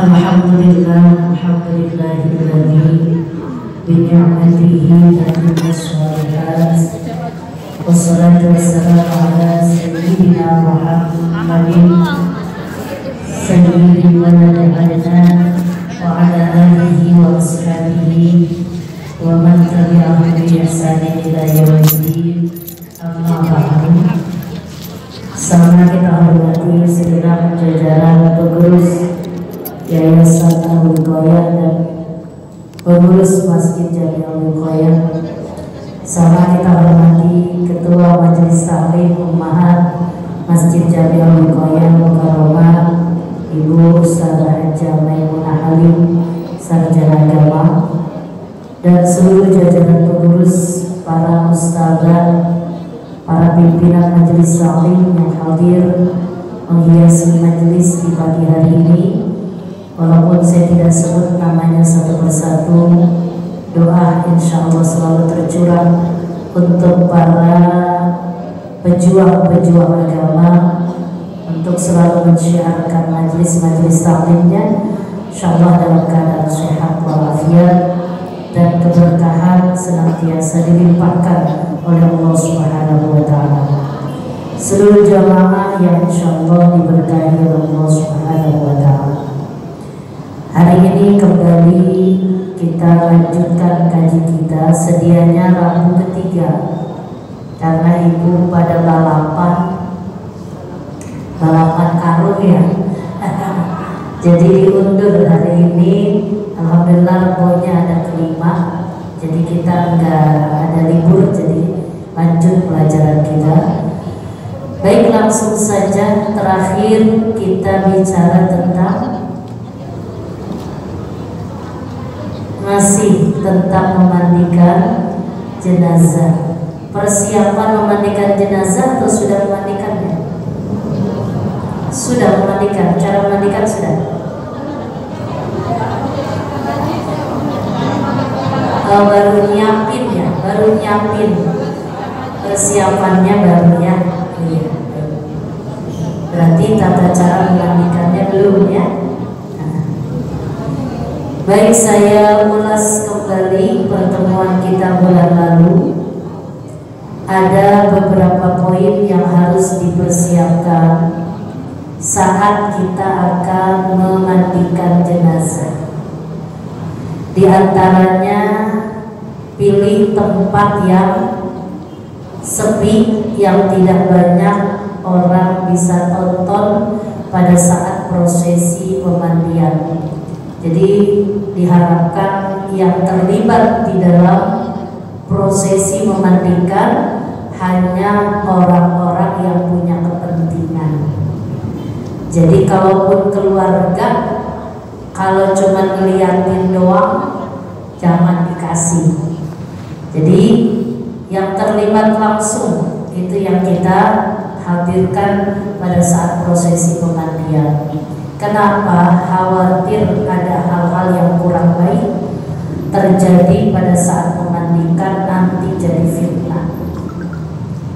Alhamdulillahilladzi bini'matihi tatimmu shalihat. Wassalatu wassalamu ala sayyidina Muhammadin sayyidil waladi adnan wa ala alihi wa ashabihi wa man tabi'ahum bi ihsanin ila yaumiddin. Amma ba'du. Sama kita hormati segenap jajaran pengurus Yayasan Al-Wiqayah dan pengurus Masjid Jami Al-Wiqayah. Sama kita hormati Ketua Majelis Taklim Ummahat Masjid Jami Al-Wiqayah Mukarramah Ibu Ustazah Hajjah Maimunah Halim, sarjana agama, dan seluruh jajaran pengurus, para ustazah, para pimpinan majelis taklim yang hadir menghiasi majelis di pagi hari ini. Walaupun saya tidak sebut namanya satu persatu, doa insya Allah selalu tercurah untuk para pejuang-pejuang agama, untuk selalu mensyiarkan majelis-majelis taklimnya, insya Allah dalam keadaan sehat walafiat dan keberkahan senantiasa dilimpahkan oleh Allah Subhanahu wa Ta'ala. Seluruh jamaah yang insya Allah diberkahi oleh Allah Subhanahu wa Ta'ala. Hari ini kembali kita lanjutkan kaji kita. Sedianya Rabu ketiga, karena ibu pada balapan karung ya. Jadi diundur hari ini. Alhamdulillah pokoknya ada kelima. Jadi kita nggak ada libur, jadi lanjut pelajaran kita. Baik, langsung saja. Terakhir kita bicara tentang masih tentang memandikan jenazah. Persiapan memandikan jenazah atau sudah memandikannya? Sudah memandikan. Cara memandikan sudah. Baru nyiapin ya, baru nyiapin persiapannya baru ya. Iya. Berarti tata cara memandikannya belum ya. Baik, saya ulas kembali pertemuan kita bulan lalu. Ada beberapa poin yang harus dipersiapkan saat kita akan memandikan jenazah. Di antaranya, pilih tempat yang sepi, yang tidak banyak orang bisa tonton pada saat prosesi pemandian. Jadi diharapkan yang terlibat di dalam prosesi memandikan hanya orang-orang yang punya kepentingan. Jadi kalaupun keluarga, kalau cuma ngeliatin doang, jangan dikasih. Jadi yang terlibat langsung itu yang kita hadirkan pada saat prosesi pemandian. Kenapa? Khawatir ada hal-hal yang kurang baik terjadi pada saat memandikan, nanti jadi fitnah.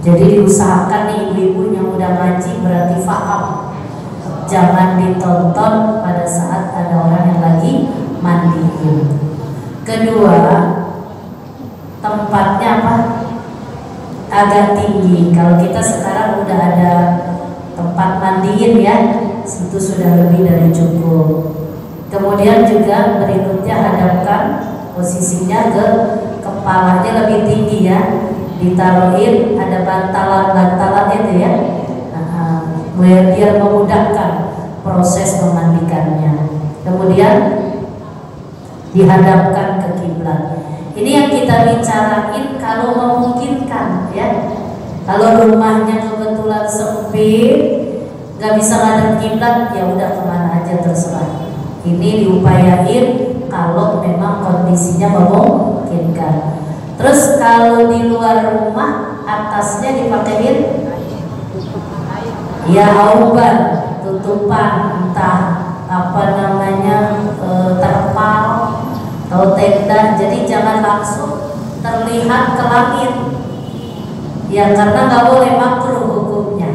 Jadi diusahakan nih ibu-ibu yang udah ngaji berarti paham, jangan ditonton pada saat ada orang yang lagi mandiin. Kedua, tempatnya apa? Agak tinggi. Kalau kita sekarang udah ada tempat mandiin ya, itu sudah lebih dari cukup. Kemudian juga berikutnya hadapkan posisinya ke kepalanya lebih tinggi ya, ditaruhin ada bantalan-bantalan itu ya, biar memudahkan proses memandikannya. Kemudian dihadapkan ke kiblat. Ini yang kita bicarain kalau memungkinkan ya. Kalau rumahnya kebetulan sempit, nggak bisa ngadep kiblat, ya udah kemana aja terserah. Ini diupayain kalau memang kondisinya memungkinkan. Terus kalau di luar rumah, atasnya dipakein ya auban, tutupan, entah apa namanya, terpal atau tenda. Jadi jangan langsung terlihat ke langit ya, karena nggak boleh makruh hukumnya.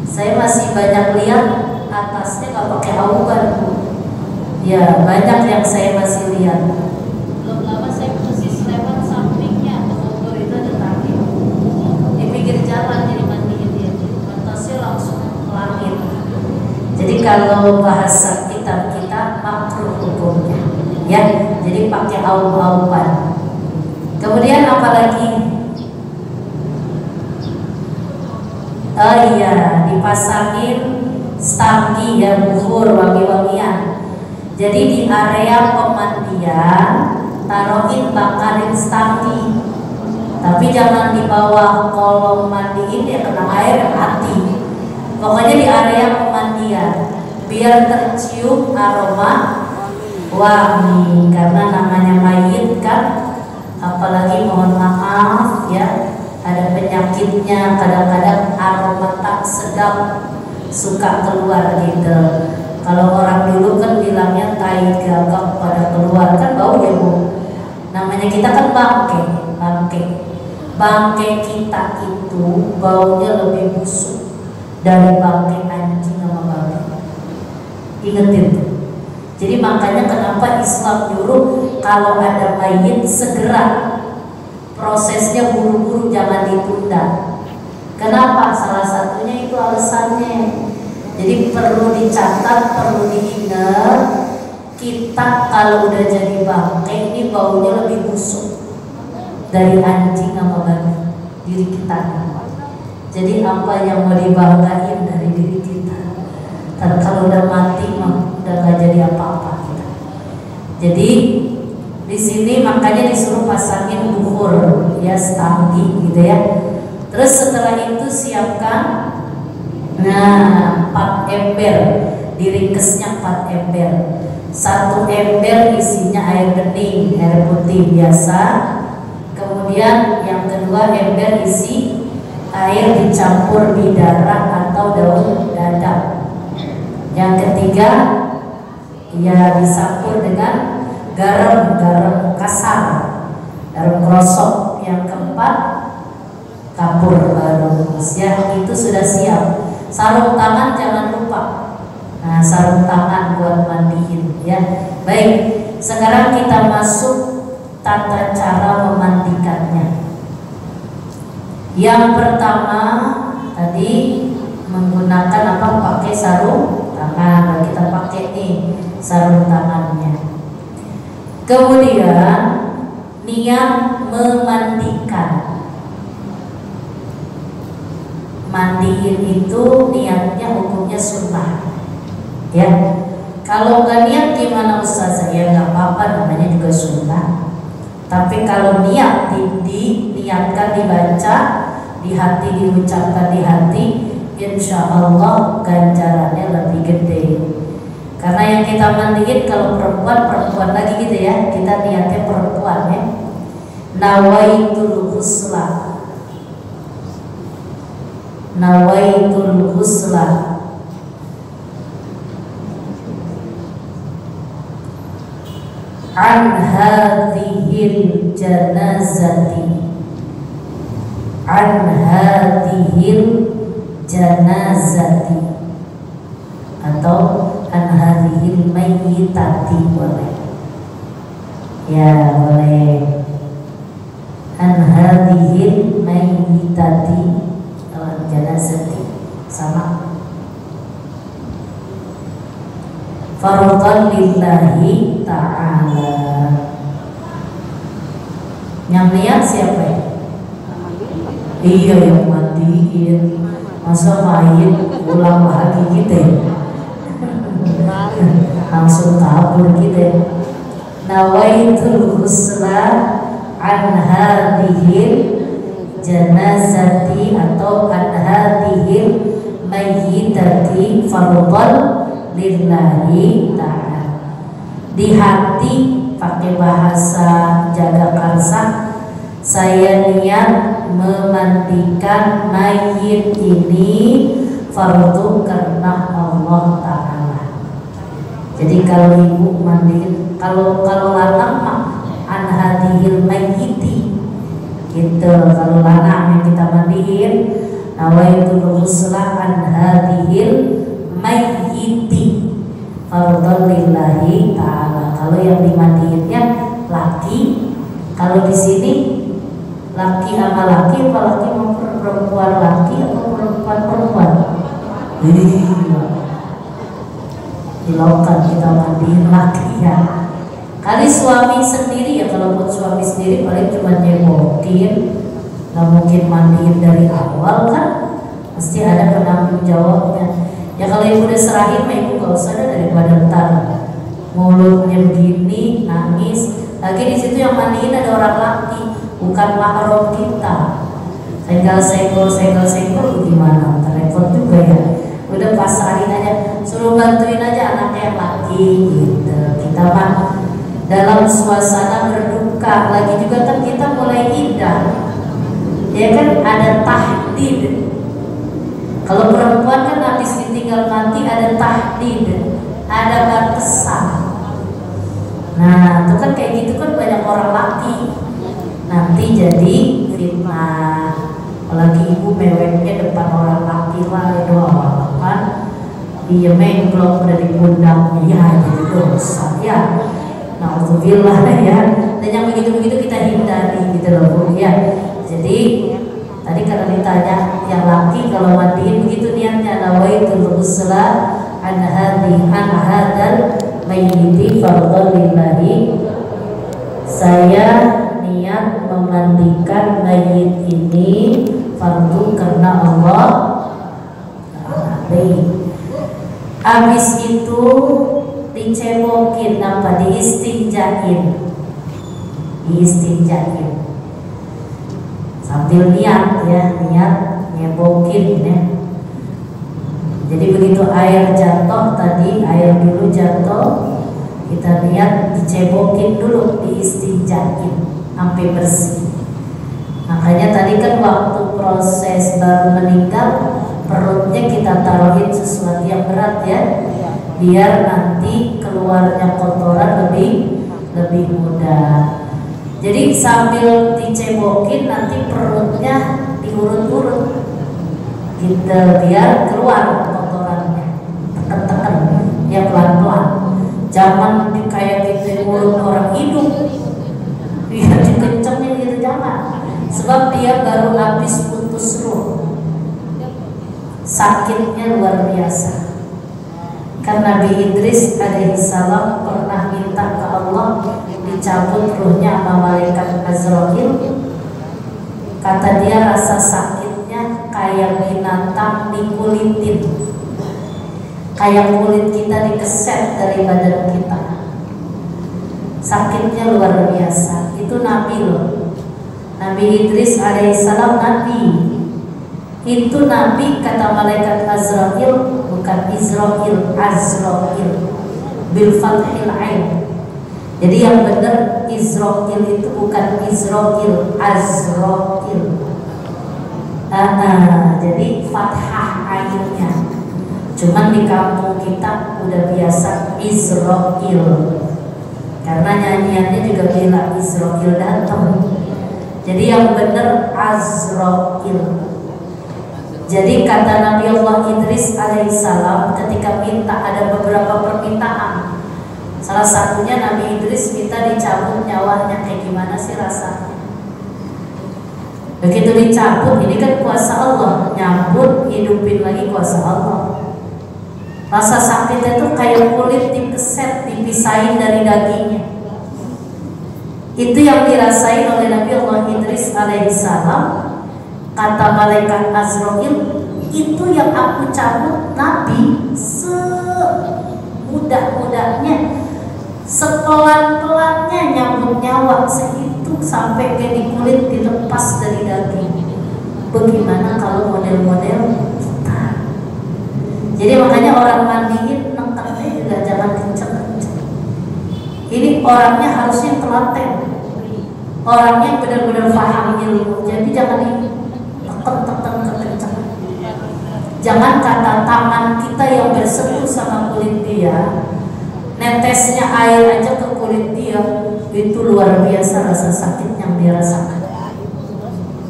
Saya masih banyak lihat atas atasnya nggak pakai auban, Bu. Ya banyak yang saya masih lihat. Belum lama saya persis lewat sampingnya ke Bogor itu ada tadi di pinggir jalan, jadi mandiin dia, atasnya langsung ke langit. Jadi kalau bahasa kitab kita makruh hukumnya, ya. Jadi pakai aub-auban. Kemudian apa lagi? Oh iya, dipasangin stanggi ya, buhur wangi-wangian. Jadi di area pemandian taruhin bakarin stanggi, tapi jangan di bawah kolong mandiin ya, kena air hati. Pokoknya di area pemandian biar tercium aroma wangi, karena namanya mayit kan, apalagi mohon maaf ya, ada penyakitnya, kadang-kadang aroma tak sedap suka keluar gitu. Kalau orang dulu kan bilangnya tai gagak pada keluar, kan bau ya, Bu. Namanya kita kan bangke kita itu baunya lebih busuk dari bangke anjing sama babi. Ingetin tuh. Jadi makanya kenapa Islam nyuruh kalau ada mayit segera prosesnya, buru-buru, jangan ditunda. Kenapa? Salah satunya itu alasannya. Jadi perlu dicatat, perlu diingat, kita kalau udah jadi bangke ini baunya lebih busuk dari anjing sama babi diri kita. Jadi apa yang mau dibanggain dari diri kita? Karena kalau udah mati mah udah gak jadi apa-apa kita. Jadi di sini makanya disuruh pasangin buhur ya, stanggi gitu ya. Terus setelah itu siapkan 4 ember, diringkesnya 4 ember. 1 ember isinya air bening, air putih biasa. Kemudian yang kedua ember isi air dicampur bidara atau daun dadap. Yang ketiga ya dicampur dengan garam kasar, garam krosok. Yang keempat kapur baru. Ya itu sudah siap. Sarung tangan jangan lupa. Nah, sarung tangan buat mandiin ya. Baik, sekarang kita masuk tata cara memandikannya. Yang pertama tadi menggunakan apa? Pakai sarung tangan. Kita pakai nih sarung tangannya. Kemudian niat memandikan. Mandiin itu niatnya hukumnya sunnah ya. Kalau nggak niat gimana Ustazah? Ya nggak apa-apa, namanya juga sunnah. Tapi kalau niat diniatkan, dibaca di hati, diucapkan di hati, insya Allah ganjarannya lebih gede. Karena yang kita mandiin kalau perempuan lagi gitu ya, kita niatnya perempuan ya. Nawaitul ghusla, nawaitul ghusla an hadhil janazati, an hadhil janazati, atau an hadhil mayyitati boleh ya, boleh an hadhil mayyitati, janazati sama. Fardhan lillahi ta'ala. Yang niat siapa ya? Iya, yang mandiin. Masa mayit pulang lagi gitu ya? Langsung kabur gitu ya. Nawaitul ghusla an hadhil janazati atau an hadhil mayyitati fardhan lillahi ta'ala. Di hati pakai bahasa jaga karsa, saya niat memandikan mayit ini fardu karena Allah Ta'ala. Jadi kalau ibu mandiin, kalau lanang mah an hadhil mayyiti gitu. Kalau lanang yang kita mandiin nawaitul ghusla an hadhil mayyiti binti fardhon lillahi ta'ala. Kalau yang dimandiinnya laki, kalau di sini laki sama laki, apa laki mau perempuan laki atau perempuan perempuan? Dilakukan kita mandiin laki ya. Kali suami sendiri ya, kalau buat suami sendiri paling cuma nyemokin, nggak mungkin mandiin dari awal kan, pasti ada penanggung jawabnya. Ya kalau ibu udah serahin mah ibu gak usah daripada ntar mulutnya begini nangis. Lagi di situ yang mandiin ada orang laki, bukan mahram kita. Senggol gimana? Repot juga ya. Udah pasrahin aja, suruh bantuin aja anaknya yang laki gitu. Kita mah dalam suasana berduka, lagi juga kan kita mulai indah. Ya kan ada tahdid. Kalau perempuan kan habis ditinggal mati ada tahdid, ada batasan. Nah, itu kan kayak gitu kan banyak orang laki. Nanti jadi fitnah. Apalagi ibu meweknya depan orang laki lah, doang kan. Iya mengklok udah di pundaknya ya, jadi dosa ya. Nauzubillah ya. Dan yang begitu-begitu kita hindari gitu loh Bu ya. Jadi tadi kalau ditanya yang laki kalau mandiin begitu niatnya, nawaitul ghusla an hadal mayyiti fardhon lillahi. Saya niat memandikan mayit ini fardu karena Allah. Habis itu dicebokin apa diistinjain sambil niat ya, niat nyebokin ya. Jadi begitu air jatuh tadi, air dulu jatuh, kita niat dicebokin dulu, diistinjain sampai bersih. Makanya tadi kan waktu proses baru meninggal perutnya kita taruhin sesuatu yang berat ya, biar nanti keluarnya kotoran lebih mudah. Jadi sambil dicebokin nanti perutnya diurut-urut gitu biar keluar kotorannya, tekan-tekan ya pelan-pelan. Jangan kayak gitu mulut orang hidup, biar dikencengin gitu jangan. Sebab dia baru habis putus ruh, sakitnya luar biasa. Karena Nabi Idris alaihissalam pernah minta ke Allah dicabut ruhnya sama malaikat Azrail. Kata dia rasa sakitnya kayak binatang dikulitin, kayak kulit kita dikeset dari badan kita. Sakitnya luar biasa. Itu Nabi loh. Nabi Idris alaihissalam Nabi. Itu Nabi kata malaikat Azrail, bukan Israil, Azrail bil fathil ain. Jadi yang benar Israil itu bukan Israil, Azrail. Jadi fathah ainnya. Cuman di kampung kita udah biasa Israil, karena nyanyiannya juga bilang Israil datang. Jadi yang benar Azrail. Jadi kata Nabi Allah Idris alaihissalam ketika minta, ada beberapa permintaan. Salah satunya Nabi Idris minta dicabut nyawanya. Kayak gimana sih rasanya? Begitu dicabut, ini kan kuasa Allah, nyambut hidupin lagi kuasa Allah. Rasa sakitnya tuh kayak kulit dikeset, dipisahin dari dagingnya. Itu yang dirasain oleh Nabi Allah Idris alaihissalam. Kata malaikat Azrail, itu yang aku cabut Nabi semudah-mudahnya, sepelan-pelannya nyambut nyawa segitu sampai kayak di kulit dilepas dari daging. Bagaimana kalau model-model kita? Jadi makanya orang mandiin nengkatnya juga jangan kenceng-kenceng. Ini orangnya harusnya telaten, orangnya benar-benar paham ilmu. Jadi jangan tekan kenceng. Jangan kata tangan kita yang bersentuh sama kulit dia, netesnya air aja ke kulit dia, itu luar biasa rasa sakit yang dia rasakan.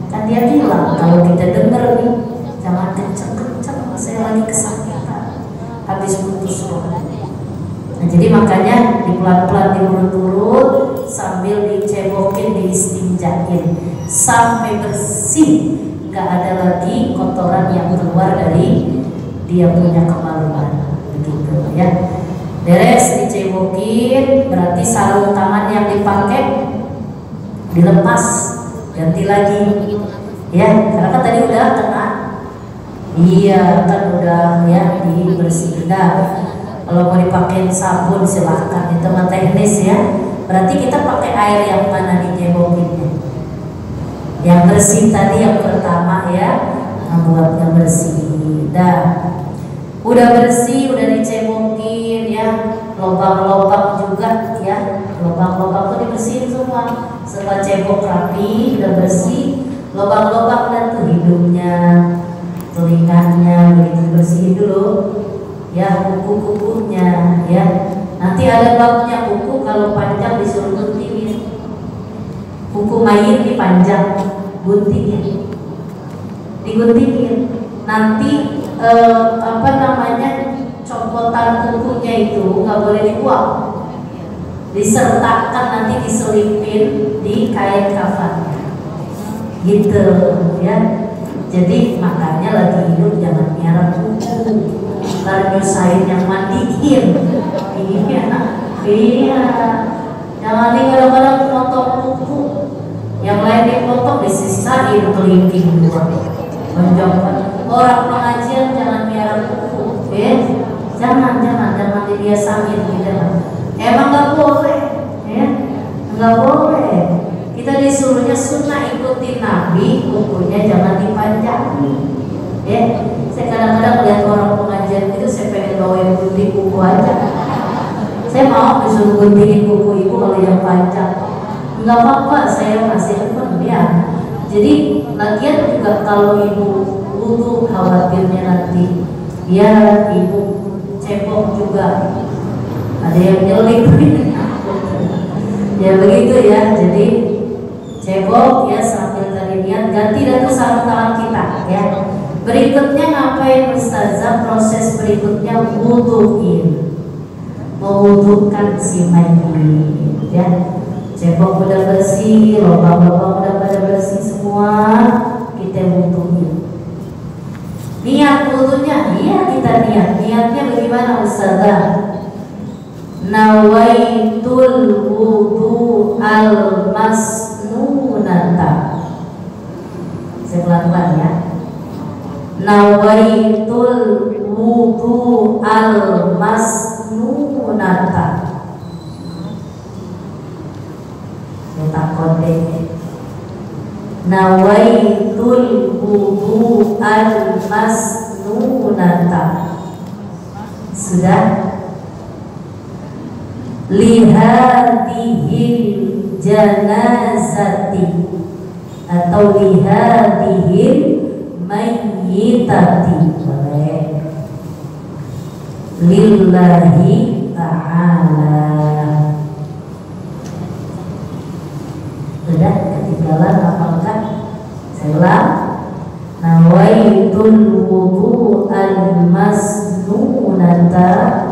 Kan dia bilang kalau kita dengar nih, jangan kenceng-kenceng, saya lagi kesakitan habis putus putus kok. Nah, jadi makanya pelan-pelan diurut-urut sambil dicebokin, diistinjain sampai bersih, nggak ada lagi kotoran yang keluar dari dia punya kemaluan, begitu ya. Beres dicebokin, berarti sarung tangan yang dipakai dilepas, ganti lagi, ya, karena kan tadi udah kena, iya kan udah ya dibersihin. Kalau mau dipakai sabun silahkan, itu mah teknis ya. Berarti kita pakai air yang mana dicebokinnya? Yang bersih tadi yang pertama ya, buat yang bersih. Udah bersih, udah dicebokin ya, lubang-lubang juga ya, lubang-lubang tuh dibersihin semua. Setelah cebok rapi, udah bersih, lubang-lubang dan tuh hidungnya, telinganya, begitu bersihin dulu. Ya, kuku-kukunya ya. Nanti ada babnya kuku kalau panjang disuruh guntingin. Kuku mayit dipanjang, guntingin, diguntingin. Nanti copotan kukunya itu nggak boleh dibuang, disertakan, nanti diselipin di kain kafannya, gitu ya. Jadi makanya lagi hidup jangan merah kuku, ntar nyusahin yang mandiin. Iya, jangan nih kadang-kadang potong kuku, yang lain dipotong disisain kelingking dua. Orang pengajian jangan merah kuku, jangan dibiasain gitu. Emang nggak boleh, ya, nggak boleh. Kita disuruhnya sunnah ikutin Nabi, kukunya jangan dipanjangin. Ya, saya kadang-kadang lihat orang pengajian itu, saya pengen bawain gunting kuku aja. Saya mau disuruh guntingin kuku ibu kalau yang panjang. Nggak apa-apa, saya masih demen ya. Jadi lagian juga kalau ibu wudu khawatirnya nanti ya ibu cebok juga, ada yang nyelip. Ya begitu ya, jadi cebok ya sambil tadi niat ganti dan tuh sarung tangan kita ya. Berikutnya ngapain Ustazah? Proses berikutnya wuduin, mewudukan si mayit ya. Cebok udah bersih, lubang-lubang udah pada bersih semua, kita wuduin. Niat wudunya, iya kita niatnya bagaimana Ustazah? Nawaitul wudu al-masnunata. Saya pelan-pelan ya. Nawaitul wudu al-masnunata. Saya takut deh. Nawaitul wudu al-masnunata. Sudah? Lihadihil janazati atau lihadihil mayyitati, boleh. Lillahi ta'ala. Sudah ketinggalan apakah? Saya ulang. Nawaitul wudu al-masnunata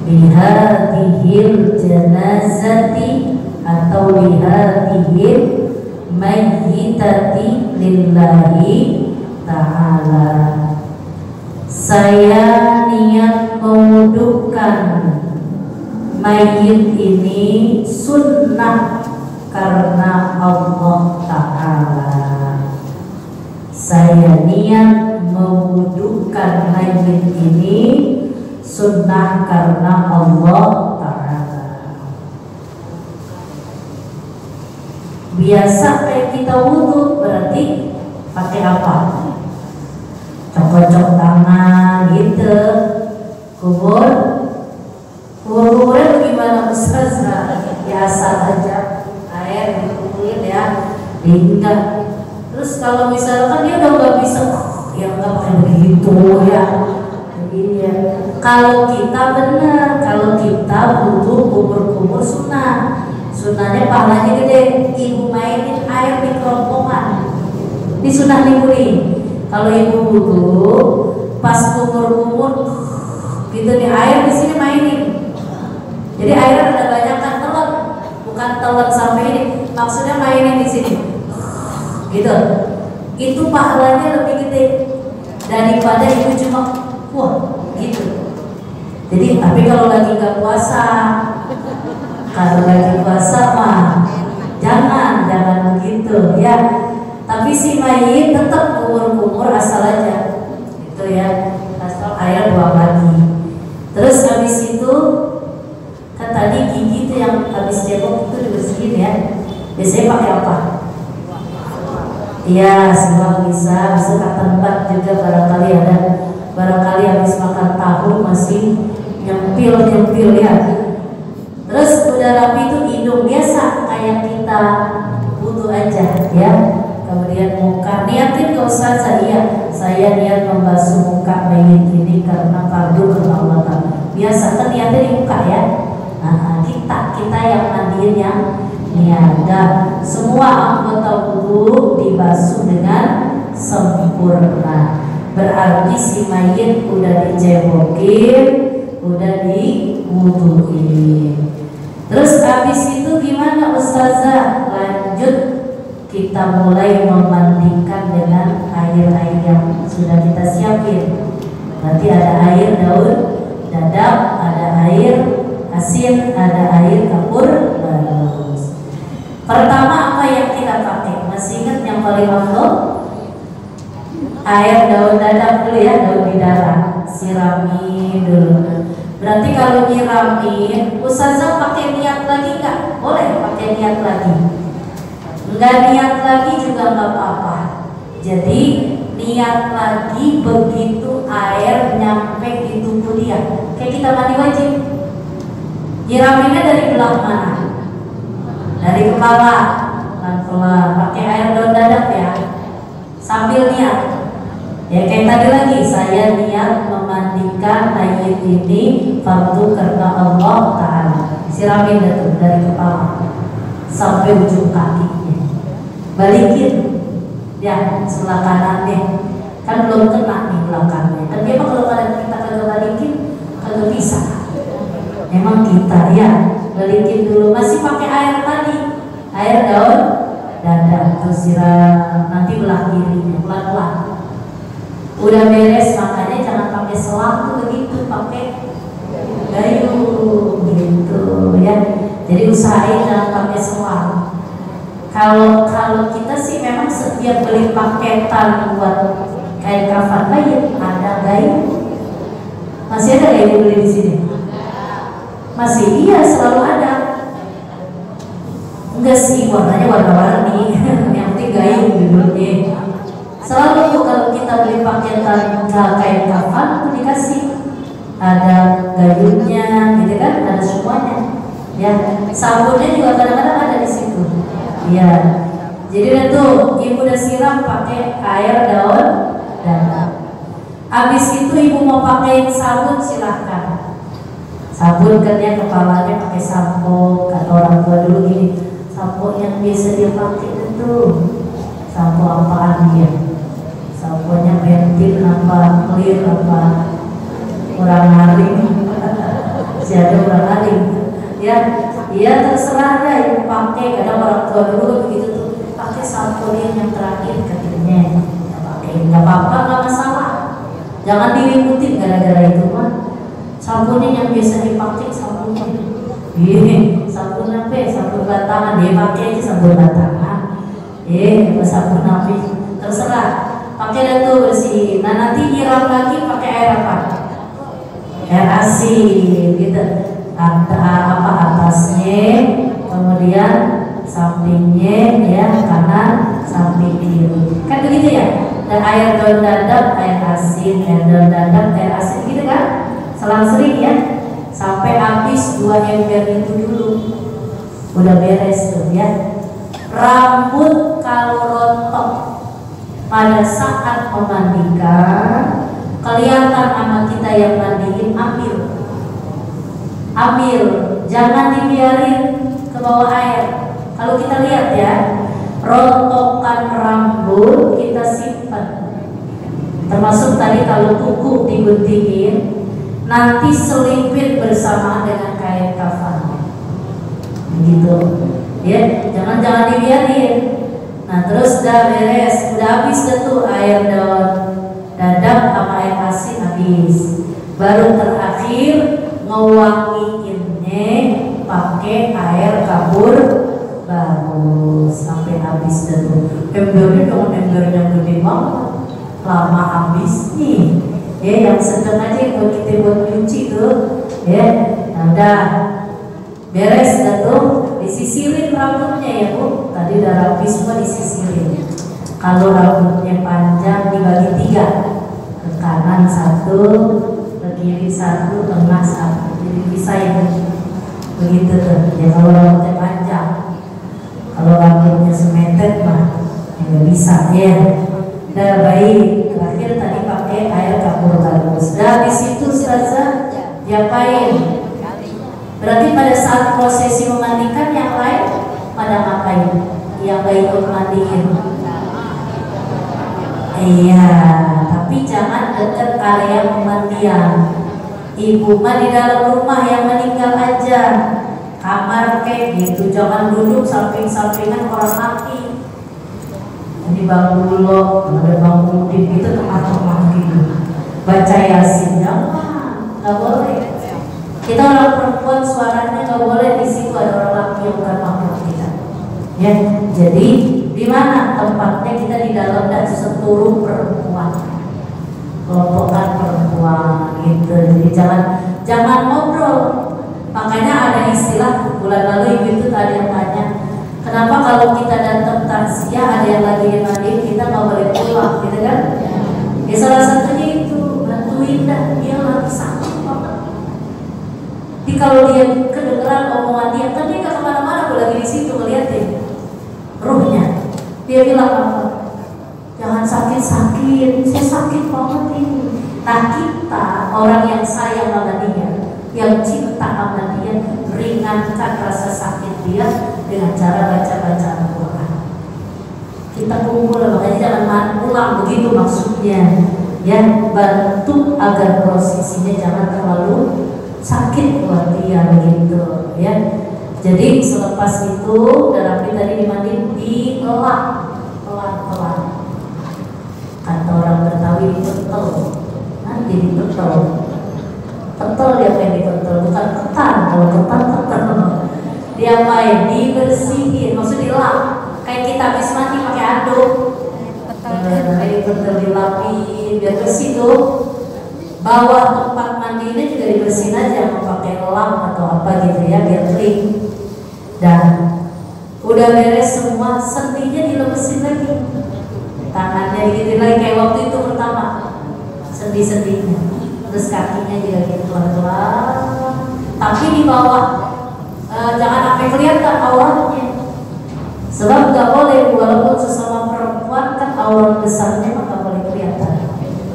lihadihil janazati atau lihadihil mayyitati lillahi ta'ala. Saya niat mewudukan mayit ini sunnah karena Allah Ta'ala. Saya niat mewudukan mayit ini sunnah karena Allah Ta'ala. Biasa kayak kita wudu berarti pakai apa? Cocok tangan gitu. Kuburnya bagaimana Ustazah? Biasa aja, air dikumpulin ya, hingga. Terus kalau misalkan dia udah nggak bisa, ya nggak pakai begitu ya. Iya. Kalau kita benar, kalau kita butuh kubur sunnah, sunnahnya pahalanya gede. Ibu mainin air di kerompongan, di sunnah nih. Kalau ibu butuh pas kumur Gitu nih, air di sini mainin. Jadi air ada banyak kan telan, bukan telan sampai ini. Maksudnya mainin di sini. Gitu. Itu pahalanya lebih gede daripada itu cuma wah gitu. Jadi tapi kalau lagi nggak puasa, kalau lagi puasa mah jangan begitu ya. Tapi si mayit tetap kumur asal aja, gitu ya. Asal air buang lagi. Terus habis itu kan tadi gigi itu yang habis cebok itu dibersihin ya. Biasanya pakai apa? Iya, semua bisa tempat juga barangkali ada, barangkali habis makan tahu masih nyempil ya. Terus udah rapi itu hidung biasa kayak kita butuh aja ya. Kemudian muka, niatin gak usah saya niat membasuh muka mayit ini karena fardu karena Allah. Biasa kan niatnya di muka ya. Nah, kita yang mandiin yang niaga. Semua anggota wudu dibasuh dengan sempurna. Berarti si mayit udah dicebokin, udah diwuduin. Terus habis itu gimana Ustazah? Lanjut, kita mulai memandikan dengan air-air yang sudah kita siapin. Berarti ada air daun dadap, ada air asin, ada air kapur bagus. Pertama apa yang kita pakai? Masih ingat yang paling afdol? Air daun dadap dulu ya, daun bidara. Siramin dulu. Berarti kalau nyiramin, Ustazah pakai niat lagi nggak? Boleh pakai niat lagi. Nggak niat lagi juga nggak apa-apa. Jadi niat lagi begitu air nyampe di tubuh dia. Kayak kita mandi wajib. Nyiraminnya dari belah mana? Dari kepala, pelan-pelan. Pakai air daun dadap ya. Sambil niat. Ya kayak tadi lagi, saya niat memandikan mayit ini fardu karena Allah Ta'ala. Siramin itu dari kepala sampai ujung kakinya. Balikin ya sebelah kanannya. Kan belum kena nih belakangnya. Tapi emang kalau kita kagak balikin, kagak bisa. Memang kita ya balikin dulu. Masih pakai air tadi, air daun dadap. Terus siram, nanti belah kirinya pelan-pelan. Udah beres, makanya jangan pakai selang begitu, pakai gayung gitu ya. Jadi usahain jangan pakai selang. Kalau kita sih memang setiap beli paketan buat kain kafan mayit ada gayung. Masih ada gayung beli di sini? Masih, iya selalu ada. Enggak sih, warnanya warna-warni. Yang penting gayung dulunya. Selalu kalau kita beli paketan kain kafan itu dikasih ada gayungnya, gitu kan, ada semuanya. Ya, sabunnya juga kadang-kadang ada di situ. Ya, jadi itu ibu udah siram pakai air daun dadap. Abis itu ibu mau pakai sabun silahkan. Sabun kan ya kepalanya pakai sampo, kata orang tua dulu gini, sampo yang biasa dia pakai itu sampo apaan dia? Samponya pentil apa clear apa kurang haring? Si ada kurang haring ya. Iya terserah deh ibu pakai. Kadang orang tua dulu begitu tuh, pakai sampo yang terakhir katanya ya, pakai nggak apa-apa, nggak masalah. Jangan diributin gara-gara itu mah. Sabunnya yang biasa dipakai sabunnya. Ini sabun apa? Sabun batangan dia pakai aja sabun batangan. Sabun apa? Terserah. Pakai dah tuh bersih. Nah nanti nyiram lagi pakai air apa? Air asin gitu. Atasnya, kemudian sampingnya ya, kanan, samping kiri. Kan begitu ya? Dan air daun dadap, air asin, air daun dadap, air asin gitu kan? Selang-sering ya. Sampai habis 2 ember itu dulu. Udah beres tuh ya. Rambut kalau rontok pada saat memandikan, kelihatan sama kita yang mandiin, ambil, jangan dibiarin ke bawah air. Kalau kita lihat ya, rontokan rambut kita simpan. Termasuk tadi kalau kuku diguntingin, nanti selipit bersama dengan kain kafannya, begitu ya. Jangan dibiarin. Nah terus udah beres, udah habis tuh air daun dadap sama air asin habis, baru terakhir ngewangiinnya pakai air kapur baru sampai habis tuh. Embernya dong, embernya gede banget, lama habis nih. Ya, yang sedang aja buat kita buat nyuci tuh, ya. Nah, udah beres dah tuh, disisirin rambutnya ya Bu. Tadi udah rapi semua disisirin. Kalau rambutnya panjang dibagi 3, ke kanan 1, ke kiri 1, tengah 1, jadi bisa ya begitu tuh. Ya kalau rambutnya panjang, kalau rambutnya semeter mah nggak bisa ya. Udah baik, terakhir tadi pakai air kapur bagus. Nah di situ Ustazah diapain? Berarti pada saat prosesi memandikan yang lain pada ngapain? Yang gak ikut mandiin? Iya, tapi jangan dekat area pemandian. Ibu mah di dalam rumah yang meninggal aja, kamar kayak gitu, jangan duduk samping-sampingan orang mati. Ini bang Bulo, ada bang Udin gitu tengah-tengah gitu, baca Yasin, jangan, nggak boleh. Kita orang perempuan suaranya nggak boleh di situ ada orang laki yang bukan makhluk kita. Ya, jadi di mana tempatnya kita di dalam dan seluruh perempuan, kelompokan perempuan gitu. Jadi jangan ngobrol. Makanya ada istilah bulan lalu ibu itu tadi yang tanya, kenapa kalau kita datang takziah ada yang lagi dimandiin kita nggak boleh pulang, gitu kan? Ya salah satunya itu bantuin dah, dia lagi sakit banget. Jadi kalau dia kedengeran omongan dia, kan dia nggak kemana-mana, gue lagi di situ ngeliatin ruhnya. Dia bilang apa? Jangan sakit-sakit, saya sakit banget ini. Nah kita orang yang sayang sama dia, yang cinta sama dia, ringankan rasa sakit dia dengan cara baca-baca Al-Quran. Kita kumpul, makanya jangan pulang begitu maksudnya. Ya, bantu agar prosesinya jangan terlalu sakit buat dia begitu. Ya, jadi selepas itu Darapi tadi dimandiin, dielak pelan-pelan. Kata orang Betawi dipetel, nanti dipetel. Petel dia pengen dipetel, bukan ketan. Kalau ketan diapain? Dibersihin, maksud dilap. Kayak kita habis mandi pakai anduk, dipetel, dilapin biar bersih tuh. Bawah tempat mandinya juga dibersihin aja, mau pakai lap atau apa gitu ya biar kering. Dan udah beres semua, sendinya dilemesin lagi, tangannya digituin lagi kayak waktu itu pertama sendi-sendinya. Terus kakinya juga gitu pelan-pelan, tapi di bawah jangan sampai kelihatan auratnya, sebab nggak boleh, walaupun sesama perempuan kan aurat besarnya maka boleh kelihatan.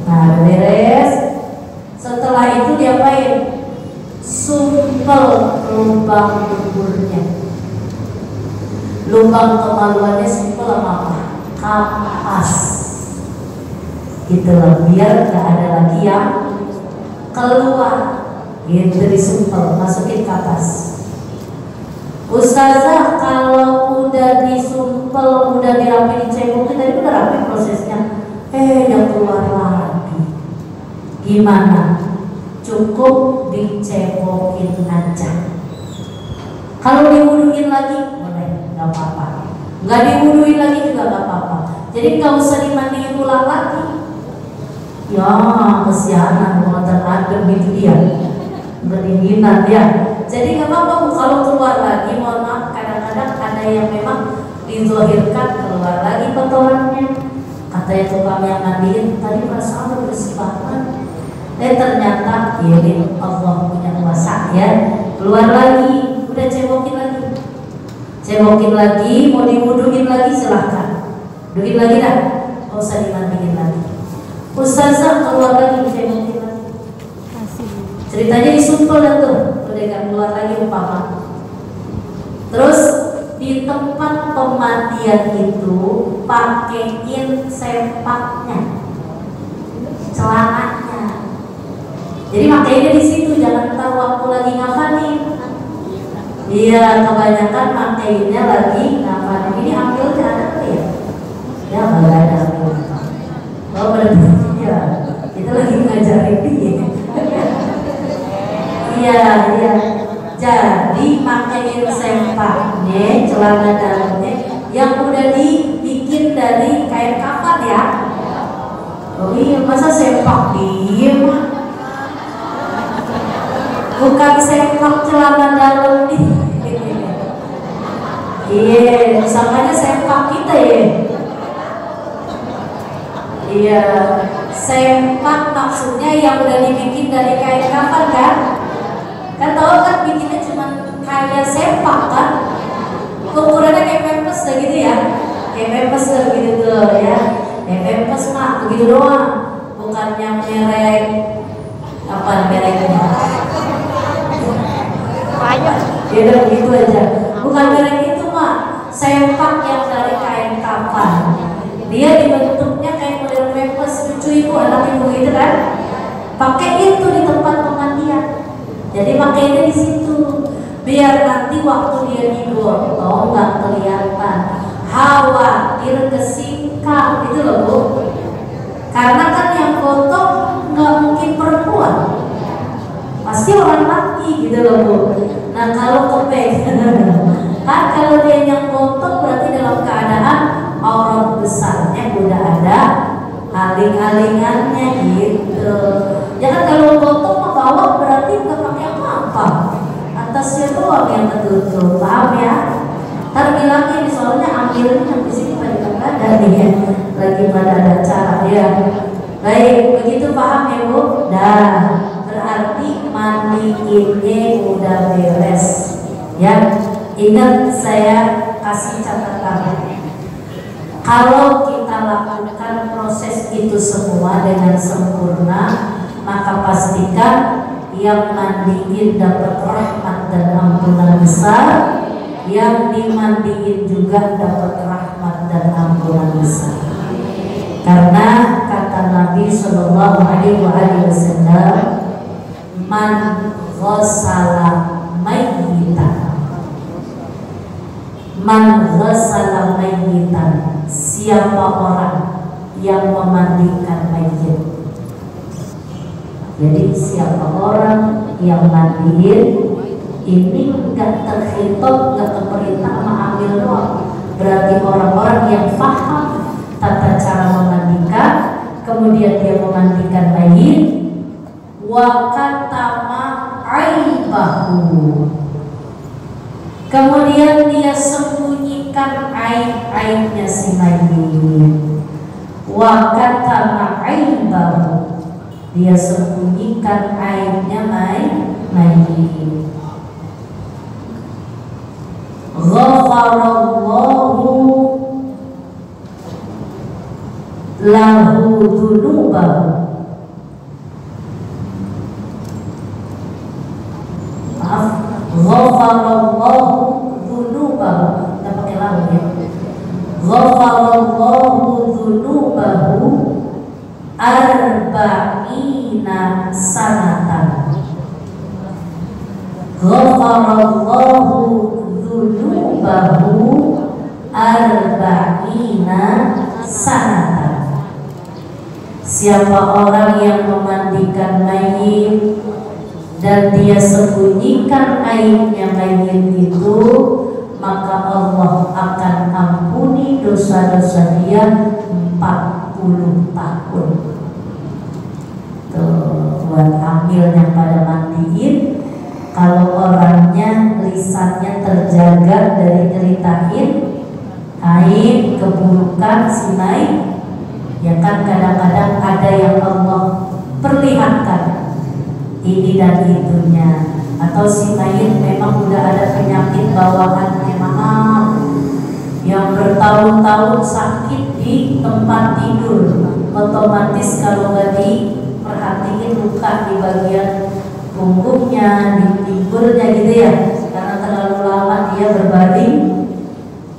Nah beres, setelah itu diapain? Sumpel lubang duburnya, lubang kemaluannya sumpel sama apa? Kapas gitu loh, biar nggak ada lagi yang keluar gitu, disumpel, masukin ke atas. Ustazah kalau udah disumpel, udah dirapi, dicebokin, tadi udah rapi prosesnya, yang keluar lagi gimana? Cukup dicebokin aja. Kalau diwuduin lagi boleh, nggak apa-apa. Nggak diwuduin lagi juga nggak apa-apa. Jadi nggak usah dimandiin ulang lagi. Ya kesianan kalau teradem itu dia, berdinginan ya. Jadi nggak apa-apa kalau keluar lagi. Mohon maaf, kadang-kadang ada yang memang dizahirkan keluar lagi kotorannya. Katanya tukang yang mandiin tadi perasaan bersih banget. Ternyata ini Allah punya kuasa ya. Keluar lagi, udah cebokin lagi. Cebokin lagi, mau diwuduin lagi silahkan. Wuduin lagi dah, nggak usah dimandiin lagi. Ustazah keluar lagi, cebokin lagi. Ceritanya disumpel dah tuh, udah gak keluar lagi umpama. Terus di tempat pemandian itu pakein sempaknya, celananya. Jadi makanya di situ jangan tahu waktu lagi ngapain. Iya, kebanyakan makainya lagi ngapain. Ini ambilnya ada apa ya? Ya nggak ada ambil. Oh berarti ya kita lagi ngajarin dia. Iya. Jadi pakaiin sempaknya, celana dalamnya yang udah dibikin dari kain kafan ya. Oh iya, masa sempak diem? Bukan sempak celana dalam nih. Iya, samanya sempak kita ya. Iya, sempak maksudnya yang udah dibikin dari kain kafan kan? Kan tau kan bikinnya cuma kayak sempak kan? Ukurannya kayak pempes gitu ya, kayak pempes gitu tuh ya. Kayak pempes mak begitu doang, bukan yang merek apa mereknya? Ya udah begitu aja, bukan merek itu mak. Sempak yang dari kain kafan, dia dibentuknya kayak model pempes. Lucu ibu, anak ibu gitu kan? Pakai itu di tempat pemandian. Jadi pakainya di situ, biar nanti waktu dia digotong nggak kelihatan. Khawatir kesingkap gitu loh bu. Karena kan yang gotong nggak mungkin perempuan, pasti orang laki gitu loh bu. Nah kalau kan kalau dia yang gotong berarti dalam keadaan aurat besarnya udah ada aling-alingannya gitu. Ya kan kalau gotong ke bawah berarti nggak pakai apa-apa, atasnya doang yang ketutup, paham ya? Ntar bilangin soalnya ambilnya di sini banyak ada nih ya, lagi pada ada acara ya. Baik, begitu paham ya bu? Dah, berarti mandiinnya udah beres ya. Ingat saya kasih catatan, kalau kita lakukan proses itu semua dengan sempurna, maka pastikan yang mandiin dapat rahmat dan ampunan besar, yang dimandiin juga dapat rahmat dan ampunan besar. Karena kata Nabi Shallallahu Alaihi Wasallam, man ghassala mayyitan, man ghassala mayyitan, siapa orang yang memandikan mayit. Jadi siapa orang yang mandiin, ini enggak terhitung, enggak keperintah sama ambil doang. Berarti orang-orang yang paham tata cara memandikan, kemudian dia memandikan mayit, wa katama aibahu, kemudian dia sembunyikan aib-aibnya si mayit, wa katama aibahu, dia sembunyikan aibnya mayit. Ghafarallahu lahu dzunubahu, maaf, ghafarallahu dzunubahu, kita pakai lahu ya. Ghafarallahu dzunubahu arba'ina sanatan. Ghafarallahu dzunubahu arba'ina sanatan. Siapa orang yang memandikan mayit dan dia sembunyikan aibnya mayit itu, maka Allah akan ampuni dosa-dosa dia 40 tahun. Tuh, buat ambil yang pada mandiin, kalau orangnya lisannya terjaga dari ceritain aib keburukan si mayit, ya kan kadang-kadang ada yang Allah perlihatkan ini dan itunya, atau si mayit memang udah ada penyakit bawaannya, maaf, yang bertahun-tahun sakit di tempat tidur, otomatis kalau nggak diperhatiin luka di bagian punggungnya, di pinggulnya gitu ya, karena terlalu lama dia berbaring.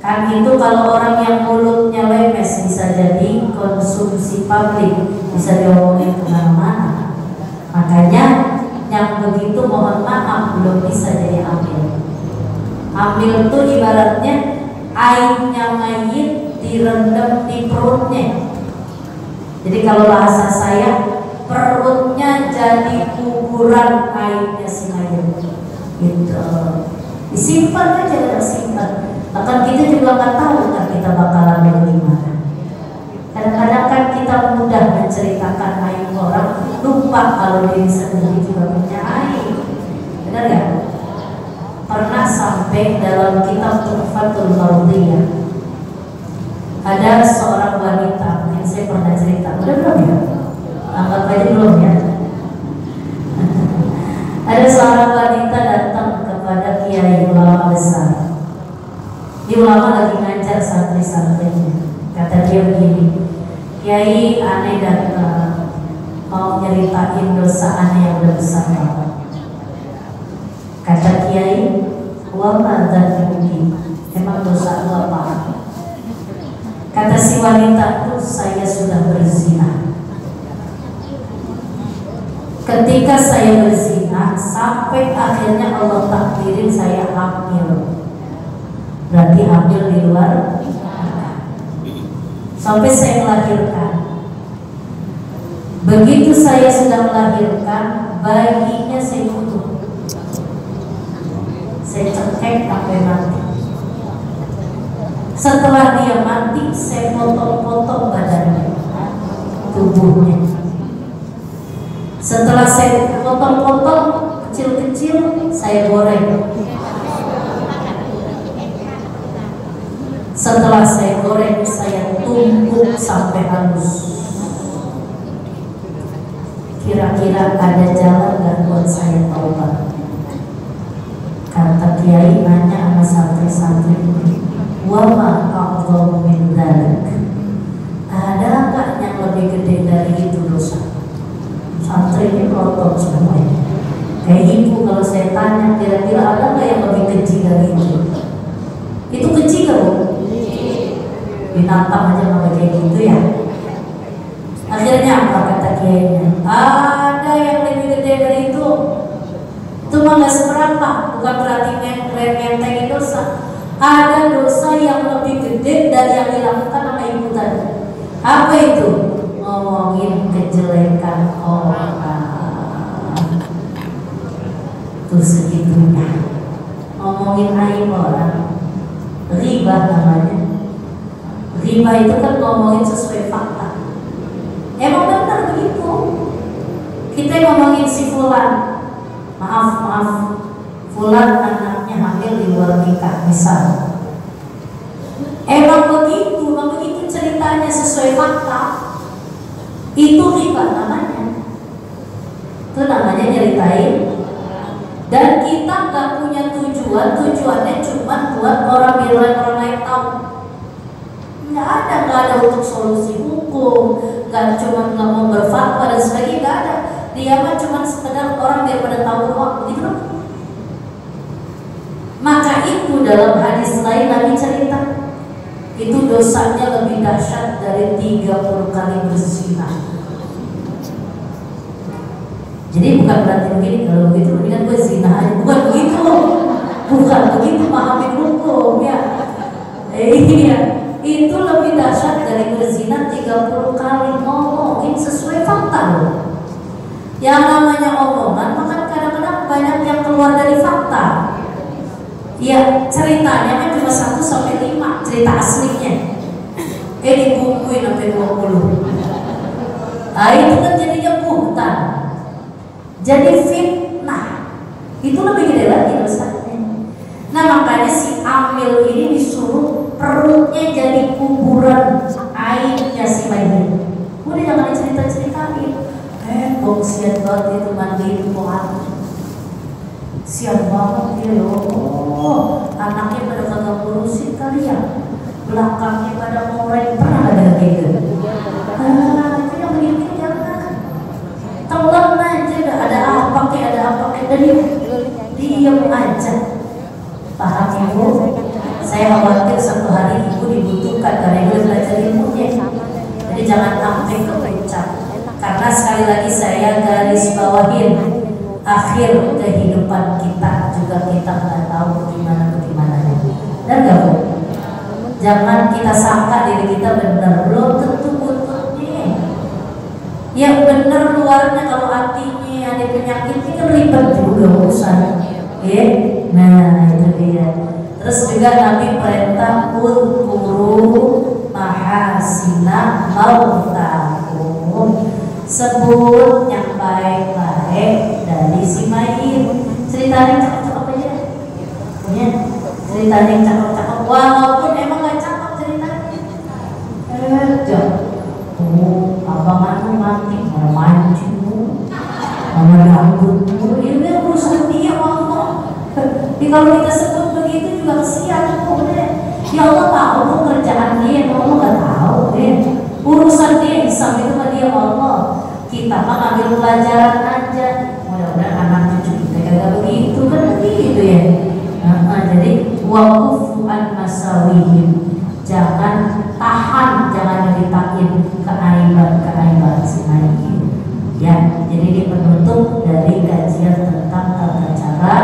Kan itu kalau orang yang mulutnya lemes bisa jadi konsumsi publik, bisa diomongin kemana-mana. Makanya belum bisa jadi hamil. Hamil tuh ibaratnya airnya mayit direndam di perutnya. Jadi kalau bahasa saya, perutnya jadi kuburan airnya si mayit. Gitu. Disimpan aja, tidak simpan. Bahkan kita juga nggak tahu kan kita bakalan bagaimana. Kadang-kadang kan kita mudah menceritakan aib orang, lupa kalau diri sendiri juga punya aib. Benar ya? Pernah sampai dalam kitab Tuhfatul Maudiyah, ada seorang wanita yang saya pernah cerita. Udah belum ya? Anggap aja belum ya. Ada seorang wanita datang kepada kiai ulama besar. Dia ulama lagi ngajar santri-santrinya. Kata dia begini, kiai aneh datang mau nyeritain dosa aneh yang udah besar banget. Kata kiai, wama dan mungkin emang dosa lu apa? Kata si wanita itu, saya sudah berzina. Ketika saya berzina, sampai akhirnya Allah takdirin saya hamil. Berarti hamil di luar. Sampai saya melahirkan. Begitu saya sudah melahirkan, bayinya saya bunuh. Saya cekek sampai mati. Setelah dia mati, saya potong-potong badannya, tubuhnya. Setelah saya potong-potong kecil-kecil, saya goreng. Setelah saya goreng, saya tumbuk sampai halus. Kira-kira ada jalan gak buat saya taubat? Kata kiai nanya sama santri-santri, wama a'dhamu min dzalik, ada nggak yang lebih gede dari itu dosa? Santrinya melotot semuanya. Kayak ibu kalau saya tanya, kira-kira ada nggak yang lebih kecil dari itu? Itu kecil kan? Binatang aja nggak kayak gitu ya. Akhirnya apa kata kiainya? Ada yang lebih gede dari itu. Itu mah nggak seberapa, bukan berarti ngentengin dosa. Ada dosa yang lebih gede dari yang dilakukan sama ibu tadi. Apa itu? Ngomongin kejelekan orang. Tuh segitunya. Ngomongin aib orang. Riba namanya. Riba itu kan ngomongin sesuai fakta. Emang benar begitu. Kita ngomongin si fulan, maaf, fulan anaknya hamil di luar nikah, misal. Emang begitu ceritanya sesuai fakta. Itu riba namanya. Itu namanya nyeritain. Dan kita nggak punya tujuannya cuma buat orang lain tahu. Nggak ada untuk solusi hukum, nggak mau berfatwa dan sebagainya, nggak ada. Dia mah cuma sekedar orang daripada tahu doang, begitu loh. Maka itu dalam hadis lain Nabi cerita, itu dosanya lebih dahsyat dari 30 kali berzina. Jadi bukan berarti begini, kalau begitu mendingan gue zina aja. Bukan begitu pahamin hukum ya. Iya, itu lebih dahsyat dari berzina 30 kali. Ngomongin sesuai fakta loh. Yang namanya omongan, maka kadang-kadang banyak yang keluar dari fakta. Ya ceritanya kan cuma 1-5 cerita aslinya. Dibungkuin sampai 20. Itu kan jadinya buhtan. Jadi fitnah. Itu lebih gede lagi dosanya. Nah makanya si Amil ini disuruh perutnya jadi kuburan aibnya si mayit. Udah jangan dicerita-ceritain. Sian banget itu mandiin pohon. Sian banget dia loh. Anaknya pada kagak ngurusin kali ya. Belakangnya pada ngoreng. Pernah ada kayak gitu? Itu yang begini jangan. Telan aja ada apa kayak dan diam aja. Paham ibu? Saya khawatir satu hari ibu dibutuhkan karena ibu belajar ilmunya. Jadi jangan sampai ke puncak. Karena sekali lagi saya garis bawahin akhir kehidupan kita Jangan kita sangka diri kita benar, belum tentu butuhnya. Yang benar luarnya, kalau hatinya ada penyakit ini kan ribet juga urusan. Ya, nah itu dia. Terus juga Nabi perintah udhkuru mahasina mautakum, sebut yang baik-baik dari si mayit. Ceritanya cakep-cakep aja, ya. Ceritanya cakep-cakep, walaupun emang gak cakep ceritanya. Abang anu mati, mancing, sama rambutmu, ini urusan dia Allah. Jadi kalau kita sebut begitu juga kesian, ya Allah tahu pekerjaan dia, Allah nggak tahu, urusan dia, Islam itu mah dia Allah. Kita mah ngambil pelajaran aja. Mudah-mudahan anak cucu kita kagak begitu kan, begitu ya. Jadi waqufu an masawihim, jangan tahan, jangan ditakin keaiban si mayit. Ya, jadi ini penutup dari kajian tentang tata cara